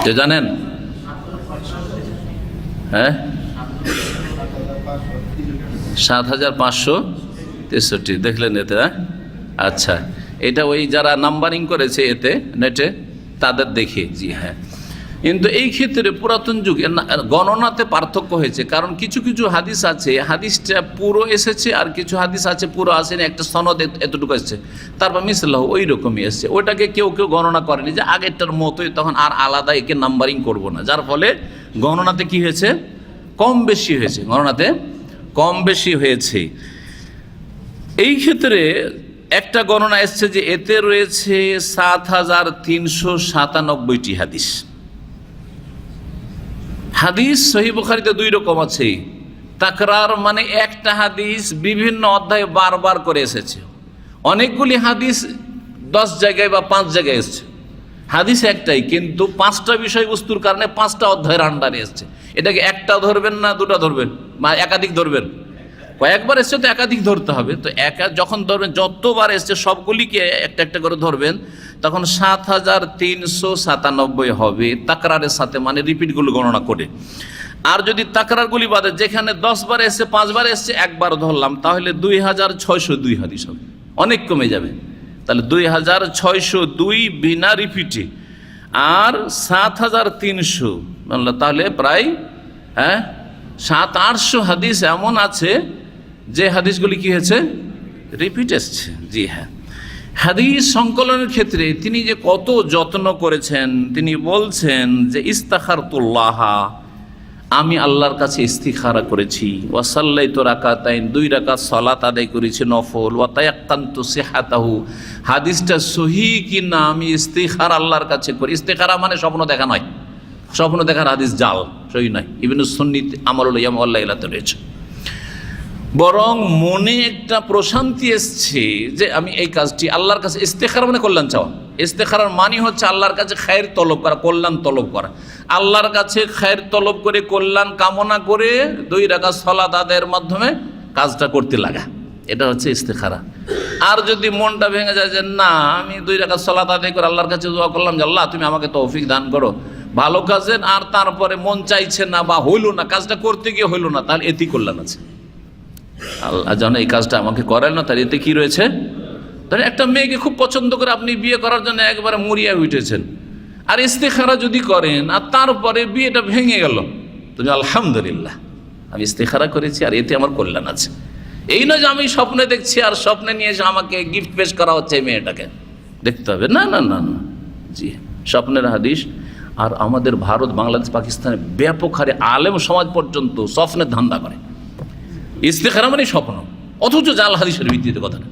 তো জানেন? হ্যাঁ, 7563 দেখলেন এতে? আচ্ছা, এটা ওই যারা নাম্বারিং করেছে এতে নেটে তাদের দেখে। জি হ্যাঁ, কিন্তু এই ক্ষেত্রে পুরাতন যুগে গণনাতে পার্থক্য হয়েছে, কারণ কিছু কিছু হাদিস আছে, হাদিসটা পুরো এসেছে, আর কিছু হাদিস আছে পুরো আসেনি, একটা সনদ এতটুকু এসেছে, তারপর মিসলাহ ওই রকমই এসছে। ওইটাকে কেউ কেউ গণনা করেনি যে আগেরটার মতোই, তখন আর আলাদা একে নাম্বারিং করব না, যার ফলে গণনাতে কি হয়েছে? কম বেশি হয়েছে, গণনাতে কম বেশি হয়েছে। এই ক্ষেত্রে একটা গণনা এসছে যে এতে রয়েছে 7397টি হাদিস। হাদিস সহিহ বুখারীতে দুই রকম আছে। তাকরার মানে একটা হাদিস বিভিন্ন অধ্যায়ে বারবার করে এসেছে। অনেকগুলি হাদিস 10 জায়গায় বা 5 জায়গায় এসেছে। হাদিস একটাই, কিন্তু 5টা বিষয়বস্তুর কারণে 5টা অধ্যায়ের আন্ডারে এসছে। এটাকে একটা ধরবেন না দুটা ধরবেন বা একাধিক ধরবেন? কয়েকবার এসছে তো একাধিক ধরতে হবে। তো যখন ধরবেন, যতবার এসছে সবগুলিকে একটা একটা করে ধরবেন, তখন 7397 হবে তাকরারের সাথে, মানে রিপিটগুলো গণনা করে। আর যদি তাকরারগুলি বাদে যেখানে 10 বার এসছে, 5 বার এসছে, একবার ধরলাম, তাহলে 2602 হাদিস হবে, অনেক কমে যাবে। তাহলে 2602 বিনা রিপিটে, আর 7300, তাহলে প্রায় 700-800 হাদিস এমন আছে যে হাদিসগুলি কি হয়েছে, রিপিট এসছে। জি হ্যাঁ, হাদিস সংকলনের ক্ষেত্রে তিনি যে কত যত্ন করেছেন, তিনি বলছেন যে ইস্তাখারতুল্লাহ, আমি আল্লাহর কাছে ইস্তিখারা করেছি, ওয়াসাল্লাইতু রাকাতাইন, 2 রাকাত সালাত আদায় করেছি নফল, ওয়া তায়াক্কানতু সিহাতাহু, হাদিসটা সহিহ কিনা আমি ইস্তিখারা আল্লাহর কাছে করি। ইস্তিখারা মানে স্বপ্ন দেখা নয়, স্বপ্ন দেখার হাদিস জাল, সহিহ নয়। ইবনে সুন্নি আমালুল ইয়াম ওয়াল লাইলাতে রয়েছে। বরং মনে একটা প্রশান্তি এসছে যে আমি এই কাজটি আল্লাহর কাছে, ইস্তেখারা মানে কল্যাণ চাওয়া। ইস্তেখারার মানে হচ্ছে আল্লাহর কাছে খায়ের তলব করা, কল্যাণ তলব করা। আল্লাহর কাছে খায়ের তলব করে, কল্যাণ কামনা করে 2 রাকাত সালাত আদায়ের মাধ্যমে কাজটা করতে লাগা, এটা হচ্ছে ইস্তেখারা। আর যদি মনটা ভেঙে যায় যে না, আমি 2 রাকাত সালাত আদায় করে আল্লাহর কাছে দোয়া করলাম যে আল্লাহ তুমি আমাকে তৌফিক দান করো ভালো কাজের, আর তারপরে মন চাইছে না বা হইল না, কাজটা করতে গিয়ে হইল না, তাহলে এতেই কল্যাণ আছে। আল্লাহ যেন এই কাজটা আমাকে করেন না, তার এতে কি রয়েছে। ধরেন একটা মেয়েকে খুব পছন্দ করে আপনি বিয়ে করার জন্য একবারে মরিয়া উঠেছেন, আর ইস্তেখারা যদি করেন আর তারপরে বিয়েটা ভেঙে গেল, তুমি আলহামদুলিল্লাহ আমি ইস্তেখারা করেছি আর এতে আমার কল্যাণ আছে। এই নয় যে আমি স্বপ্নে দেখছি আর স্বপ্নে নিয়ে এসে আমাকে গিফট পেশ করা হচ্ছে এই মেয়েটাকে, দেখতে হবে না না না না। জি, স্বপ্নের হাদিস। আর আমাদের ভারত, বাংলাদেশ, পাকিস্তানে ব্যাপক হারে আলেম সমাজ পর্যন্ত স্বপ্নের ধান্দা করে। ইস্তেখারা মানে স্বপ্ন, অথচ জাল হাদিসের ভিত্তিতে কথা না,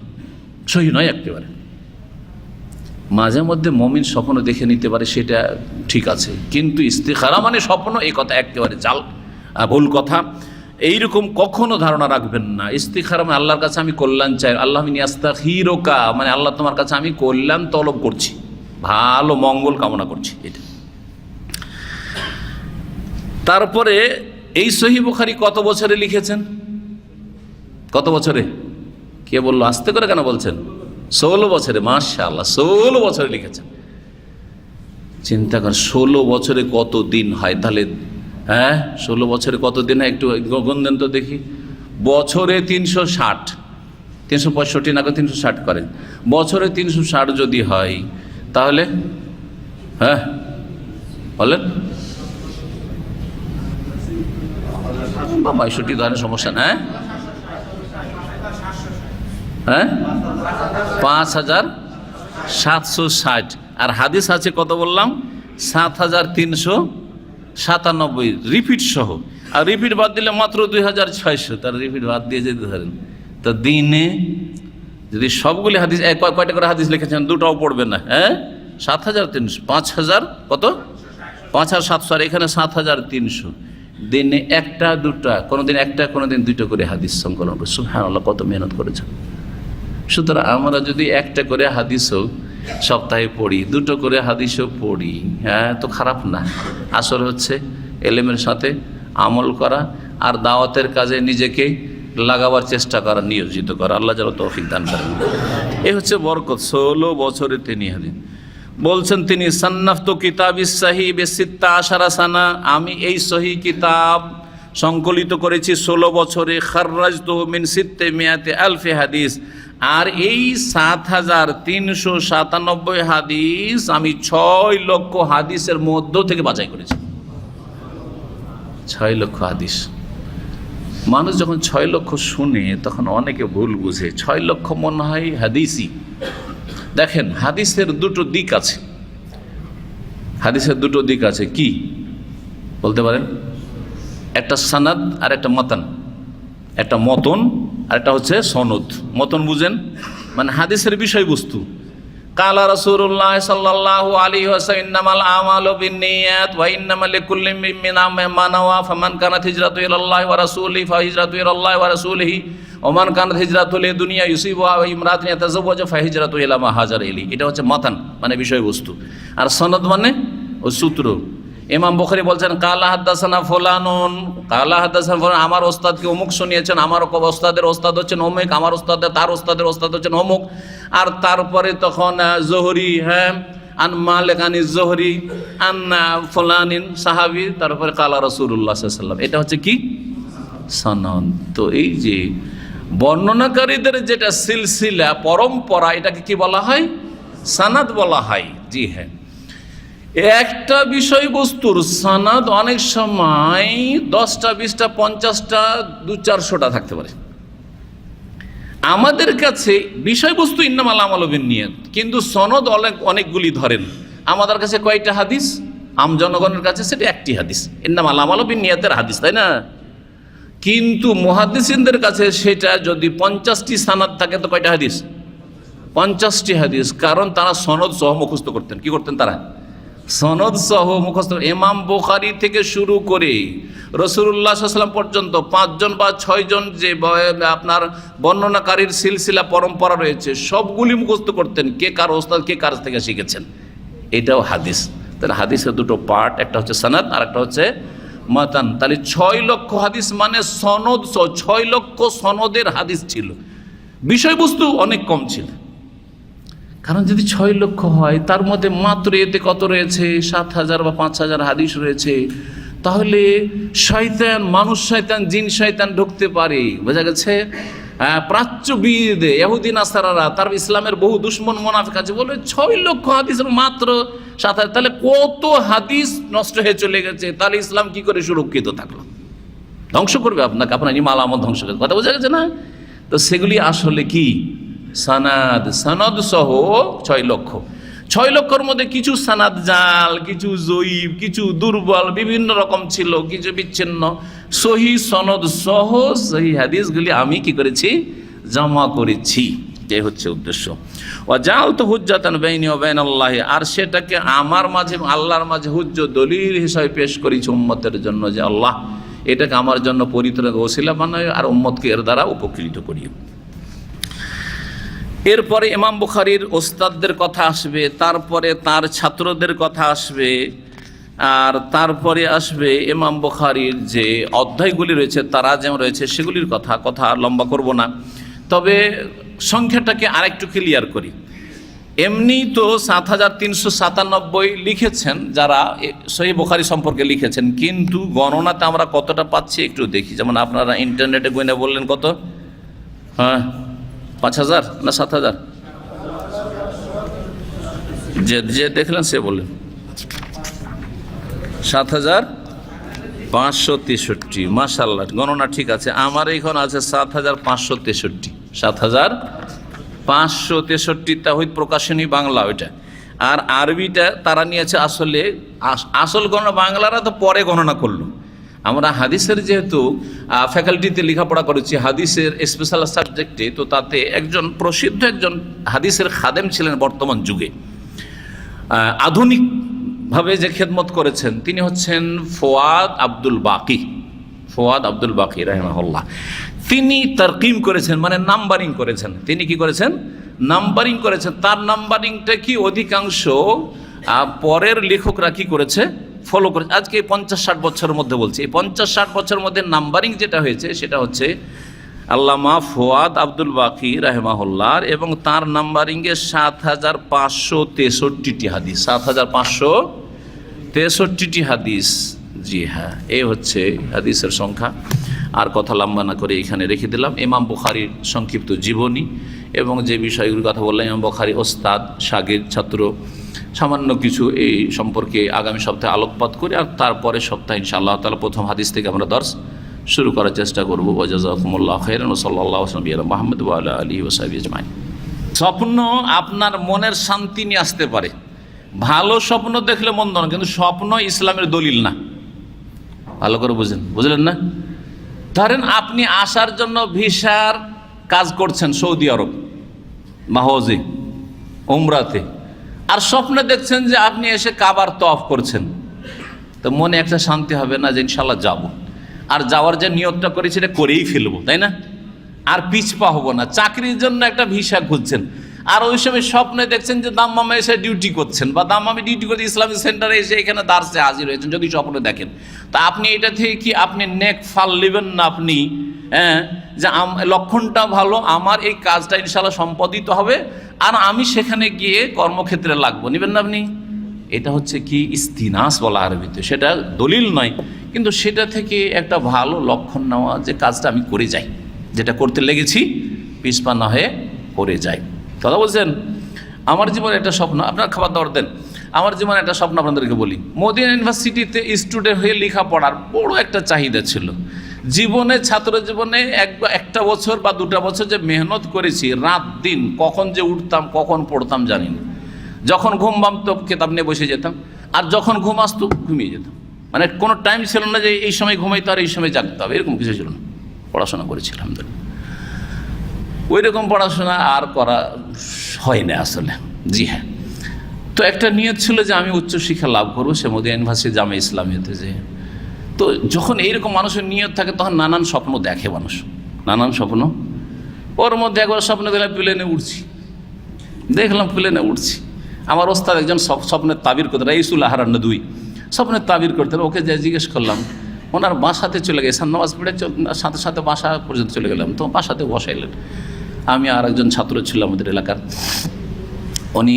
সহি নয় একেবারে। মাঝে মধ্যে মুমিন স্বপ্ন দেখে নিতে পারে, সেটা ঠিক আছে, কিন্তু ইস্তেখারা মানে স্বপ্ন, এই কথা একেবারে জাল, ভুল কথা। এইরকম কখনো ধারণা রাখবেন না। ইস্তেখারা মানে আল্লাহর কাছে আমি কল্যাণ চাই, আল্লাহ মিনি আস্তাগফিরুকা, মানে আল্লাহ তোমার কাছে আমি কল্যাণ তলব করছি, ভালো মঙ্গল কামনা করছি, এটা। তারপরে এই সহিহ বুখারী কত বছরে লিখেছেন? কত বছরে? কে বললো? আস্তে করে কেন বলছেন? 16 বছরে। মাশাআল্লাহ, 16 বছরে লিখেছেন। চিন্তা কর, 16 বছরে কত দিন হয় তাহলে? 16 বছরে কত দিন হয় একটু গণদেন তো দেখি। বছরে 360, 365 না, 360 করেন। বছরে 360 যদি হয় তাহলে বলেন, বা 62 ধরনের সমস্যা না। 5760। আর হাদিস আছে কত বললাম? 7397 রিপিট সহ। আর রিপিট বাদ দিলে মাত্র 2600। তার রিপিট বাদ দিয়ে যেতে ধরেন তো দিনে যদি সবগুলি হাদিস, কয়টা করে হাদিস লিখেছেন? দুটাও পড়বে না। 7300, 5000 কত? 5700, আর এখানে 7300। দিনে একটা দুটা, কোনোদিন একটা, কোনোদিন 2টা করে হাদিস সংকলন করে। সুবহানাল্লাহ, কত মেহনত করেছেন। সুতরাং আমরা যদি একটা করে হাদিসও সপ্তাহে পড়ি, 2টো করে হাদিসও পড়ি, তো খারাপ না। আসল হচ্ছে এলেমের সাথে আমল করা আর দাওয়াতের কাজে নিজেকে লাগাবার চেষ্টা করা, নিয়োজিত করা। আল্লাহ যেন তৌফিক দান করেন। এই হচ্ছে বরকত। 16 বছরে তিনি হাদিস বলছেন। তিনি সান্নাফতু কিতাবিস সহিহ বিসিত্তা আশারা সানা, আমি এই সহিহ কিতাব সংকলিত করেছি 16 বছরে। খাররাজতুহু মিন 600,000 হাদিস, আর এই 7397 হাদিস আমি 6 লক্ষ হাদিসের মধ্য থেকে বাছাই করেছি। 6 লক্ষ হাদিস। মানুষ যখন 6 লক্ষ শুনে তখন অনেকে ভুল বুঝে, 6 লক্ষ মনে হয় হাদিসই। দেখেন, হাদিসের 2টো দিক আছে। হাদিসের 2টো দিক আছে, কি বলতে পারেন? একটা সানাদ আর একটা মাতান। একটা মতন আর একটা হচ্ছে সনদ। মতন বুঝেন মানে হাদিসের বিষয়বস্তু, কালা রাসূলুল্লাহ সাল্লাল্লাহু আলাইহি ওয়াসাল্লাম ইন্নামাল আমালু বিন্নিয়াত ওয়া ইন্নামা লিকুল্লি ইমরিইন মা নাওয়া ফামান কানাত হিজরাতু ইলাল্লাহি ওয়া রাসূলিহি ফাহিজরাতু ইলাল্লাহি ওয়া রাসূলিহি ওয়া মান কানাত হিজরাতু লিদুনিয়া ইউসিবুহা ওয়া ইমরাতিন ইয়াতাযাওয়াজু ফাহিজরাতু ইলা মা হাজারা ইলাইহি। এটা হচ্ছে মাতান মানে বিষয়বস্তু, আর সনদ মানে ও সূত্র। ইমাম বুখারী বলছেন কালা হাদাসানা ফুলানুন, কালা হাদাসানা ফুলান, আমার ওস্তাদকে অমুক শুনিয়েছেন, আমার ওস্তাদের ওস্তাদ হচ্ছেন অমুক, আমার ওস্তাদের তার ওস্তাদের ওস্তাদ হচ্ছেন অমুক। আর তারপরে তখন জোহরি, হ্যাঁ, আন মালিক আন জোহরি আন ফুলানিন সাহাবী, তারপরে কালা রাসূলুল্লাহ সাল্লাল্লাহু আলাইহি ওয়াসাল্লাম। এটা হচ্ছে কি সনদ। তো এই যে বর্ণনাকারীদের যেটা সিলসিলা পরম্পরা, এটাকে কি বলা হয়? সনদ বলা হয়। জি হ্যাঁ, একটা বিষয়বস্তুর সনদ অনেক সময় 10টা 20টা 50টা 200-400টা থাকতে পারে। আমাদের কাছে বিষয়বস্তু ইন্নামাল আমালু বিন্নিয়াত, কিন্তু সনদ অনেকগুলি ধরেন। আমাদের কাছে কয়টা হাদিস, আম জনগণের কাছে সেটা একটি হাদিস, ইন্নামাল আমালু বিন্নিয়াতের হাদিস, তাই না? কিন্তু মুহাদ্দিসিনদের কাছে সেটা যদি 50টি সনদ থাকে তো কয়টা হাদিস? 50টি হাদিস। কারণ তারা সনদ সহ মুখস্থ করতেন। কি করতেন তারা? সনদ সহ মুখস্থ। ইমাম বুখারী থেকে শুরু করে রাসূলুল্লাহ সাল্লাল্লাহু আলাইহি ওয়াসাল্লাম পর্যন্ত 5 জন বা 6 জন যে আপনার বর্ণনাকারীর সিলসিলা পরম্পরা রয়েছে, সবগুলি মুখস্থ করতেন। কে কার ওস্তাদ, কে কার থেকে শিখেছেন, এটাও হাদিস। তাহলে হাদিসের দুটো পার্ট, একটা হচ্ছে সনদ আর একটা হচ্ছে মাতান। তাহলে 6 লক্ষ হাদিস মানে সনদ সহ 6 লক্ষ সনদের হাদিস ছিল, বিষয়বস্তু অনেক কম ছিল। কারণ যদি 6 লক্ষ হয়, তার মধ্যে মাত্র এতে কত রয়েছে? 7,000 বা 5,000 হাদিস রয়েছে। তাহলে শয়তান, মানুষ শয়তান, জিন শয়তান ঢুকতে পারে। বোঝা গেছে? প্রাচ্যবিদ ইহুদি নাসারারা, তার ইসলামের বহু দুশ্মন মুনাফিক আছে, বলে 6 লক্ষ হাদিসের মাত্র 7,000। তাহলে কত হাদিস নষ্ট হয়ে চলে গেছে। তাহলে ইসলাম কি করে সুরক্ষিত থাকলো? ধ্বংস করবে আপনাকে, আপনার ইমাল আমল ধ্বংস করবে। কথা বোঝা গেছে না? তো সেগুলি আসলে কি সনদ, সনদ সহ 6 লক্ষ। 6 লক্ষর মধ্যে কিছু সনদ জাল, কিছু জয়ীফ, কিছু দুর্বল, বিভিন্ন রকম ছিল, কিছু বিচ্ছিন্ন। সহি সনদ সহ সহি হাদিসগুলি আমি কি করেছি? জমা করেছি। এই হচ্ছে উদ্দেশ্য। ওয়াজালতু হুজ্জাতান বাইনি ওয়া বাইনাল্লাহ, আর সেটাকে আমার মাঝে আল্লাহর মাঝে হুজ্জত, দলিল হিসাবে পেশ করেছি উম্মতের জন্য, যে আল্লাহ এটাকে আমার জন্য পরিত্রাণের ওসিলা বানায় আর উম্মতকে এর দ্বারা উপকৃত করিও। এরপরে ইমাম বুখারীর ওস্তাদদের কথা আসবে, তারপরে তার ছাত্রদের কথা আসবে, আর তারপরে আসবে ইমাম বুখারীর যে অধ্যায়গুলি রয়েছে, তারাজেম রয়েছে, সেগুলির কথা লম্বা করব না। তবে সংখ্যাটাকে আরেকটু ক্লিয়ার করি। এমনি তো 7,397 লিখেছেন যারা সহিহ বুখারী সম্পর্কে লিখেছেন, কিন্তু গণনাতে আমরা কতটা পাচ্ছি একটু দেখি। যেমন আপনারা ইন্টারনেটে গুনে বললেন কত? হ্যাঁ, 5,000 না 7,000? যে দেখলেন সে বললেন 7,563। মাশাআল্লাহ, গণনা ঠিক আছে। আমার এইখানে আছে 7,563। 7,563 তাওহীদ প্রকাশনী বাংলা ওইটা, আর আরবিটা তারা নিয়েছে। আসল গণনা বাংলারা তো পরে গণনা করলো। আমরা হাদিসের যেহেতু ফ্যাকাল্টিতে লেখাপড়া করেছি, হাদিসের স্পেশাল সাবজেক্টে, তো তাতে একজন প্রসিদ্ধ একজন হাদিসের খাদেম ছিলেন বর্তমান যুগে, আধুনিকভাবে যে খেদমত করেছেন, তিনি হচ্ছেন ফুয়াদ আব্দুল বাকি রাহিমাহুল্লাহ। তিনি তারকিম করেছেন, মানে নাম্বারিং করেছেন। তিনি কি করেছেন? নাম্বারিং করেছেন। তার নাম্বারিংটা কি অধিকাংশ পরের লেখকরা কি করেছে? ফলো করেছে। আজকে 50-60 বছরের মধ্যে বলছি, এই 50-60 বছরের মধ্যে নাম্বারিং যেটা হয়েছে সেটা হচ্ছে আল্লামা ফুয়াদ আব্দুল বাকি রাহিমাহুল্লাহ, এবং তার নাম্বারিংয়ে 7,563টি হাদিস। 7,563টি হাদিস। জি হ্যাঁ, এই হচ্ছে হাদিসের সংখ্যা। আর কথা লম্বা না করে এখানে রেখে দিলাম ইমাম বুখারীর সংক্ষিপ্ত জীবনী এবং যে বিষয়গুলির কথা বললাম। ইমাম বুখারী ওস্তাদ, শাগির্দ, ছাত্র, সামান্য কিছু এই সম্পর্কে আগামী সপ্তাহে আলোকপাত করি, আর তারপরে সপ্তাহে ইনশাআল্লাহ তাআলা প্রথম হাদিস থেকে আমরা দর্স শুরু করার চেষ্টা করব। ওয়া জাযাকুমুল্লাহু খাইরান ওয়া সাল্লাল্লাহু আলা সাইয়্যিদিনা মুহাম্মদ ওয়া আলা আলিহি ওয়া সাহবিহি আজমাইন। স্বপ্ন আপনার মনের শান্তি নিয়ে আসতে পারে। ভালো স্বপ্ন দেখলে মন্দ না, কিন্তু স্বপ্ন ইসলামের দলিল না। ভালো করে বুঝলেন না? ধরেন আপনি আসার জন্য ভিসার কাজ করছেন সৌদি আরব বা হজে, উমরাতে, আর স্বপ্নে দেখছেন যে আপনি এসে কাবার তওয়াফ করছেন, তো মনে একটা শান্তি হবে না যে ইনশাল্লাহ যাব, আর যাওয়ার যে নিয়তটা করেছি এটা করেই ফেলবো, তাই না? আর পিছপা হবো না। চাকরির জন্য একটা ভিসা খুঁজছেন, আর ওই সময় স্বপ্নে দেখছেন যে দাম্মামে এসে ডিউটি করছেন, বা দাম্মামে ডিউটি করতে ইসলামিক সেন্টারে এসে এখানে দার্সে হাজির হয়েছেন, যদি স্বপ্নে দেখেন, তা আপনি এটা থেকে কি আপনি নেক ফাল নেবেন না? আপনি যে লক্ষণটা ভালো, আমার এই কাজটা ইনশাল্লাহ সম্পাদিত হবে, আর আমি সেখানে গিয়ে কর্মক্ষেত্রে লাগবো, নেবেন না আপনি? এটা হচ্ছে কি ইস্তিনাস বলা আরবিতে, সেটা দলিল নয়, কিন্তু সেটা থেকে একটা ভালো লক্ষণ নেওয়া যে কাজটা আমি করে যাই, যেটা করতে লেগেছি পিছপা না হয়ে করে যাই। কথা বলছেন? আমার জীবনে একটা স্বপ্ন, আপনার খাবার দাবার দেন, আমার জীবনে একটা স্বপ্ন আপনাদেরকে বলি। মদিনা ইউনিভার্সিটিতে স্টুডেন্ট হয়ে লেখাপড়ার বড় একটা চাহিদা ছিল জীবনে, ছাত্র জীবনে একটা বছর বা 2টা বছর যে মেহনত করেছি, রাত দিন, কখন যে উঠতাম কখন পড়তাম জানি না। যখন ঘুম ভাঙতো কেতাব নিয়ে বসে যেতাম, আর যখন ঘুম আসতো ঘুমিয়ে যেতাম। মানে কোনো টাইম ছিল না যে এই সময় ঘুমাইতো আর এই সময় জাগতে হবে, এরকম কিছু ছিল না। পড়াশোনা করেছি আলহামদুলিল্লাহ। ওই রকম পড়াশোনা আর করা হয় না আসলে। জি হ্যাঁ, তো একটা নিয়ত ছিল যে আমি উচ্চশিক্ষা লাভ করবো, সে মদিনা ইউনিভার্সিটি জামে ইসলামিয়াতে যে। তো যখন এইরকম মানুষের নিয়ত থাকে তখন নানান স্বপ্ন দেখে মানুষ, নানান স্বপ্ন। ওর মধ্যে একবার স্বপ্ন দেখলাম প্লেনে উঠছি, দেখলাম প্লেনে উঠছি। আমার ওস্তাদ একজন স্বপ্নের তাবির করতে, রাইসুল আহারান 2 স্বপ্নের তাবির করতে, ওকে যা জিজ্ঞেস করলাম, ওনার বাসাতে চলে গেছে, নামাজ পড়ে সাথে সাথে বাসা পর্যন্ত চলে গেলাম, তো বাসাতে বসাইলেন। আমি আর একজন ছাত্র ছিল আমাদের এলাকার, উনি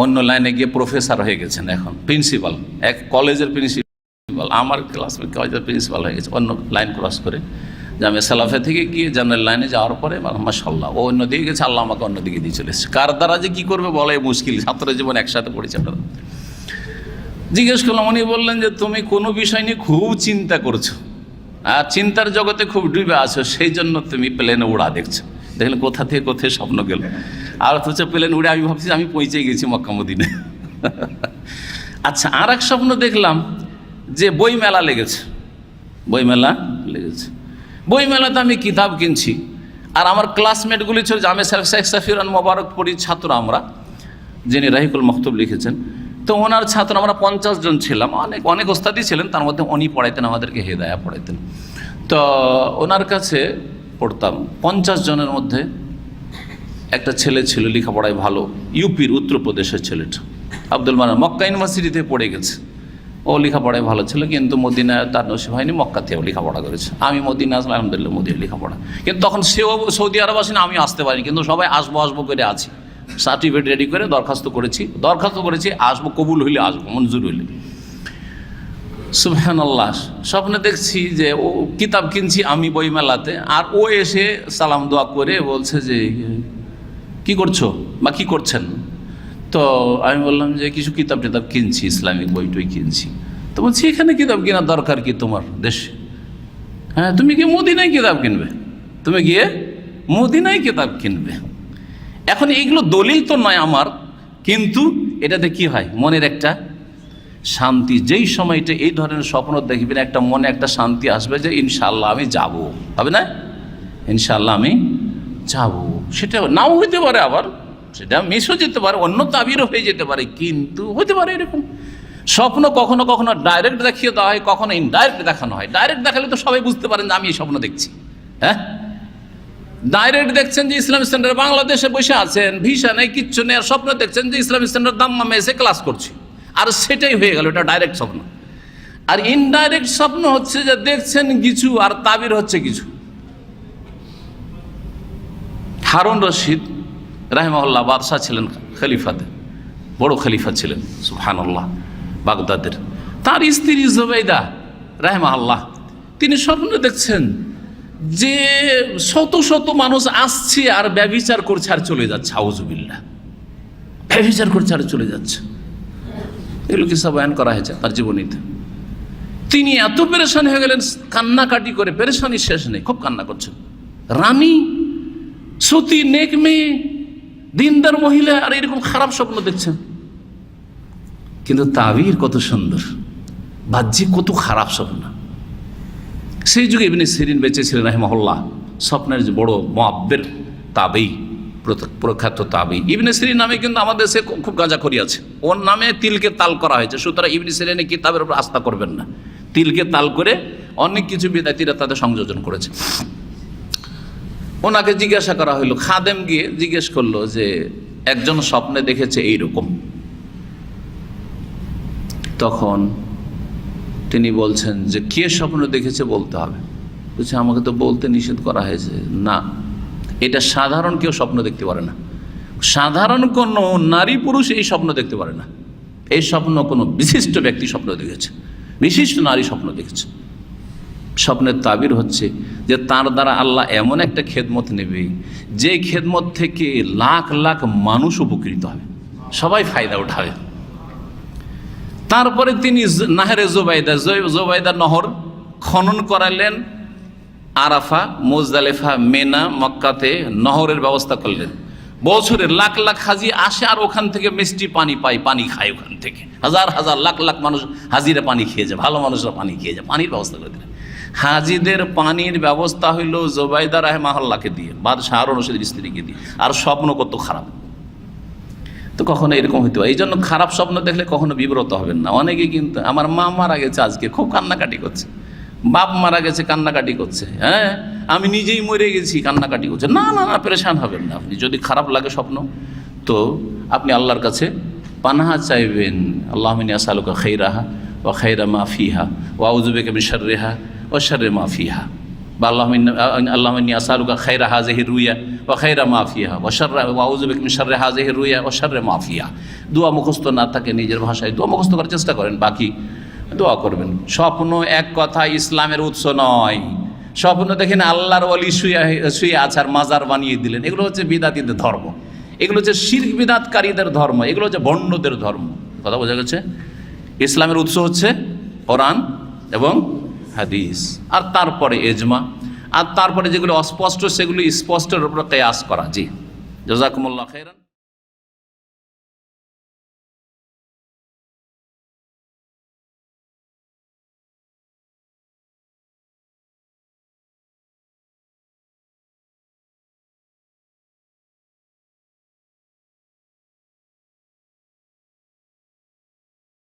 অন্য লাইনে গিয়ে প্রফেসর হয়ে গেছেন, এখন প্রিন্সিপাল, এক কলেজের প্রিন্সিপাল। আমার ক্লাসমেট কলেজের প্রিন্সিপাল হয়ে গেছে, অন্য লাইন ক্রস করে জামিয়া সালাফে থেকে গিয়ে জেনারেল লাইনে যাওয়ার পরে মাশাআল্লাহ ও অন্যদিকে গেছে, আল্লাহ আমাকে অন্যদিকে দিয়ে চলে এসেছে। কার দ্বারা যে কী করবে বলাই মুশকিল, ছাত্র জীবন একসাথে পড়েছে। আপনারা জিজ্ঞেস করলাম, উনি বললেন যে তুমি কোনো বিষয় নিয়ে খুব চিন্তা করছো, আর চিন্তার জগতে খুব ডুবে আছো, সেই জন্য তুমি প্লেনে উড়া দেখছো। দেখলেন কোথা থেকে কোথায় স্বপ্ন গেল। আর হচ্ছে প্লেন উড়ে আমি ভাবছি আমি পৌঁছে গেছি মক্কা মদিনা। আচ্ছা, আর এক স্বপ্ন দেখলাম যে বই মেলা লেগেছে, বই মেলা লেগেছে। বই মেলাতে আমি কিতাব কিনছি, আর আমার ক্লাসমেটগুলি ছিল জামে শেখ সাফিউর মোবারকপুরী ছাত্র আমরা, যিনি রাহিকুল মখতুব লিখেছেন। তো ওনার ছাত্র আমরা 50 জন ছিলাম, অনেক অনেক ওস্তাদই ছিলেন, তার মধ্যে উনি পড়াইতেন, আমাদেরকে হেদায়া পড়াইতেন। তো ওনার কাছে পড়তাম। 50 জনের মধ্যে একটা ছেলে ছিল লেখাপড়ায় ভালো, ইউপির উত্তরপ্রদেশের ছেলেটা, আব্দুল মান্নান, মক্কা ইউনিভার্সিটিতে পড়ে গেছে। ও লেখাপড়ায় ভালো ছিল, কিন্তু মদিনায় তার নসিব হয়নি, মক্কাতেও লেখাপড়া করেছে। আমি মদিনা আসলাম আলহামদুলিল্লাহ, মদিনা লেখাপড়া। কিন্তু তখন সেও সৌদি আরব আসেনি, আমি আসতে পারিনি, কিন্তু সবাই আসবো করে আছি। সার্টিফিকেট রেডি করে দরখাস্ত করেছি, আসবো, কবুল হইলে আসবো, মঞ্জুর হইলে। সুবহানাল্লাহ, স্বপ্নে দেখছি যে ও কিতাব কিনছি আমি বই মেলাতে, আর ও এসে সালাম দোয়া করে বলছে যে কি করছো বা কি করছেন। তো আমি বললাম যে কিছু কিতাব টিতাব কিনছি, ইসলামিক বই টই কিনছি। তো বলছি এখানে কিতাব কেনার দরকার কি তোমার দেশে? হ্যাঁ, তুমি গিয়ে মদিনায় কিতাব কিনবে, তুমি গিয়ে মদিনায় কিতাব কিনবে। এখন এইগুলো দলিল তো নয় আমার, কিন্তু এটাতে কি হয়, মনের একটা শান্তি। যেই সময়টা এই ধরনের স্বপ্ন দেখবেন, একটা মনে একটা শান্তি আসবে যে ইনশাআল্লাহ আমি যাব, হবে না? ইনশাআল্লাহ আমি যাব। সেটা নাও হইতে পারে, আবার সেটা মিসও যেতে পারে, অন্য তাবিরও হয়ে যেতে পারে, কিন্তু হতে পারে এরকম স্বপ্ন কখনো কখনো ডাইরেক্ট দেখিয়ে দেওয়া হয়, কখনো ইনডাইরেক্ট দেখানো হয়। ডাইরেক্ট দেখালে তো সবাই বুঝতে পারেন যে আমি এই স্বপ্ন দেখছি। হ্যাঁ, ডাইরেক্ট দেখছেন যে ইসলামিক সেন্টার বাংলাদেশে বসে আছেন, ভিসা নেই, কিচ্ছু নেই, আর স্বপ্ন দেখছেন যে ইসলামিক সেন্টার দাম্মামে এসে ক্লাস করছি, আর সেটাই হয়ে গেল, এটা ডাইরেক্ট স্বপ্ন। আর ইনডাইরেক্ট স্বপ্ন হচ্ছে যে দেখছেন কিছু আর তাবির হচ্ছে কিছু। হারুন রশিদ রাহিমাহুল্লাহ বাদশাহ ছিলেন, খলিফাতে বড় খলিফা ছিলেন, সুবহানাল্লাহ, বাগদাদের। তার স্ত্রী জুবাইদা রাহিমাহুল্লাহ, তিনি স্বপ্ন দেখছেন যে শত শত মানুষ আসছে আর ব্যভিচার করছে আর চলে যাচ্ছে, আউযুবিল্লাহ, ব্যভিচার করছে আর চলে যাচ্ছে। এগুলো কিছু বয়ান করা হয়েছে তার জীবনীতে। তিনি এত পেরেশান হয়ে গেলেন, কান্নাকাটি করে, পেরেশানি শেষ নেই, খুব কান্না করছেন। রানী, সতী, নেক মেয়ে, দিনদার মহিলা, আর এরকম খারাপ স্বপ্ন দেখছেন। কিন্তু তাবির কত সুন্দর, বাহ্যিক কত খারাপ স্বপ্ন। সেই যুগে ইবনে সিরিন বেঁচে ছিলেন রাহিমাহুল্লাহ, স্বপ্নের যে বড় মুআব্বির তাবেঈ, প্রখ্যাত তাবি। ইবনে সিরিন নামে কিন্তু আমাদের দেশে খুব গাঁজাখড়ি আছে, ওর নামে তিলকে তাল করা হয়েছে। সুতরাং ইবনে সিরিনের কিতাবের উপর আস্থা করবেন না। তিলকে তাল করে অনেক কিছু বিদাতিরা তাদের সংযোজন করেছে। ওনাকে জিজ্ঞাসা করা হইল, খাদেম গিয়ে জিজ্ঞেস করলো যে একজন স্বপ্নে দেখেছে এইরকম। তখন তিনি বলছেন যে কে স্বপ্ন দেখেছে বলতে হবে। বলছে আমাকে তো বলতে নিষেধ করা হয়েছে। না, এটা সাধারণ কেউ স্বপ্ন দেখতে পারে না। সাধারণ কোনো নারী পুরুষ এই স্বপ্ন দেখতে পারে না। এই স্বপ্ন কোনো বিশিষ্ট ব্যক্তি স্বপ্ন দেখেছে, বিশিষ্ট নারী স্বপ্ন দেখেছে। স্বপ্নের তাবির হচ্ছে যে তার দ্বারা আল্লাহ এমন একটা খেদমত নেবে, যে খেদমত থেকে লাখ লাখ মানুষ উপকৃত হবে, সবাই ফায়দা উঠাবে। তারপরে তিনি নাহরে জোবাইদা নহর খনন করালেন। আরাফা, মুজদালিফা, মেনা, মক্কাতে নহরের ব্যবস্থা করলেন। বছরে লাখ লাখ হাজি আসে আর ওখান থেকে মিষ্টি পানি পায়, পানি খায় ওখান থেকে। হাজার হাজার লাখ লাখ মানুষ হাজিরা পানি খেয়ে যায়, ভালো মানুষরা পানি খেয়ে যায়, পানির ব্যবস্থা করে দিলেন। হাজিদের পানির ব্যবস্থা হইল জোবাইদা রাহেমাহুল্লাহকে দিয়ে, বাদশাহ হারুন রশিদের স্ত্রীকে দিয়ে। আর স্বপ্ন কত খারাপ, তো কখনো এরকম হইতে হয়। এই জন্য খারাপ স্বপ্ন দেখলে কখনো বিব্রত হবেন না। অনেকে কিন্তু, আমার মা মারা গেছে আজকে, খুব কান্নাকাটি করছে, বাপ মারা গেছে কান্নাকাটি করছে, হ্যাঁ আমি নিজেই মরে গেছি কান্নাকাটি করছে। না না না, পেরেশান হবেন না আপনি। যদি খারাপ লাগে স্বপ্ন, তো আপনি আল্লাহর কাছে পানাহা চাইবেন। আল্লাহুম্মা ইন্নী আসআলুকা খাইরাহা ওয়া খাইরা মা ফিহা ওয়া আউযু বিকা মিন শাররিহা ওয়া শাররি মা ফিহা, বা আল্লাহুম্মা ইন্নী আসআলুকা খাইরা হাযিহি রুয়া ওয়া খাইরা মা ফিহা ওয়া আউযু বিকা মিন শাররি হাযিহি রুয়া ওয়া শাররি মা ফিহা। দোয়া মুখস্থ না থাকে নিজের ভাষায় দোয়া মুখস্থ করার চেষ্টা করেন, বাকি দোয়া করবেন। স্বপ্ন এক কথা ইসলামের উৎস নয়। স্বপ্ন দেখেন আল্লাহর ওলি শুয়ে আছে আর মাজার বানিয়ে দিলেন, এগুলো হচ্ছে বিদাতীদের ধর্ম, এগুলো হচ্ছে শিরক বিদাতকারীদের ধর্ম, এগুলো হচ্ছে ভণ্ডদের ধর্ম। কথা বোঝা গেছে? ইসলামের উৎস হচ্ছে কোরআন এবং হাদিস, আর তারপরে ইজমা, আর তারপরে যেগুলো অস্পষ্ট সেগুলো স্পষ্টের উপর কিয়াস করা। জি, জাযাকুমুল্লাহ খাইরান।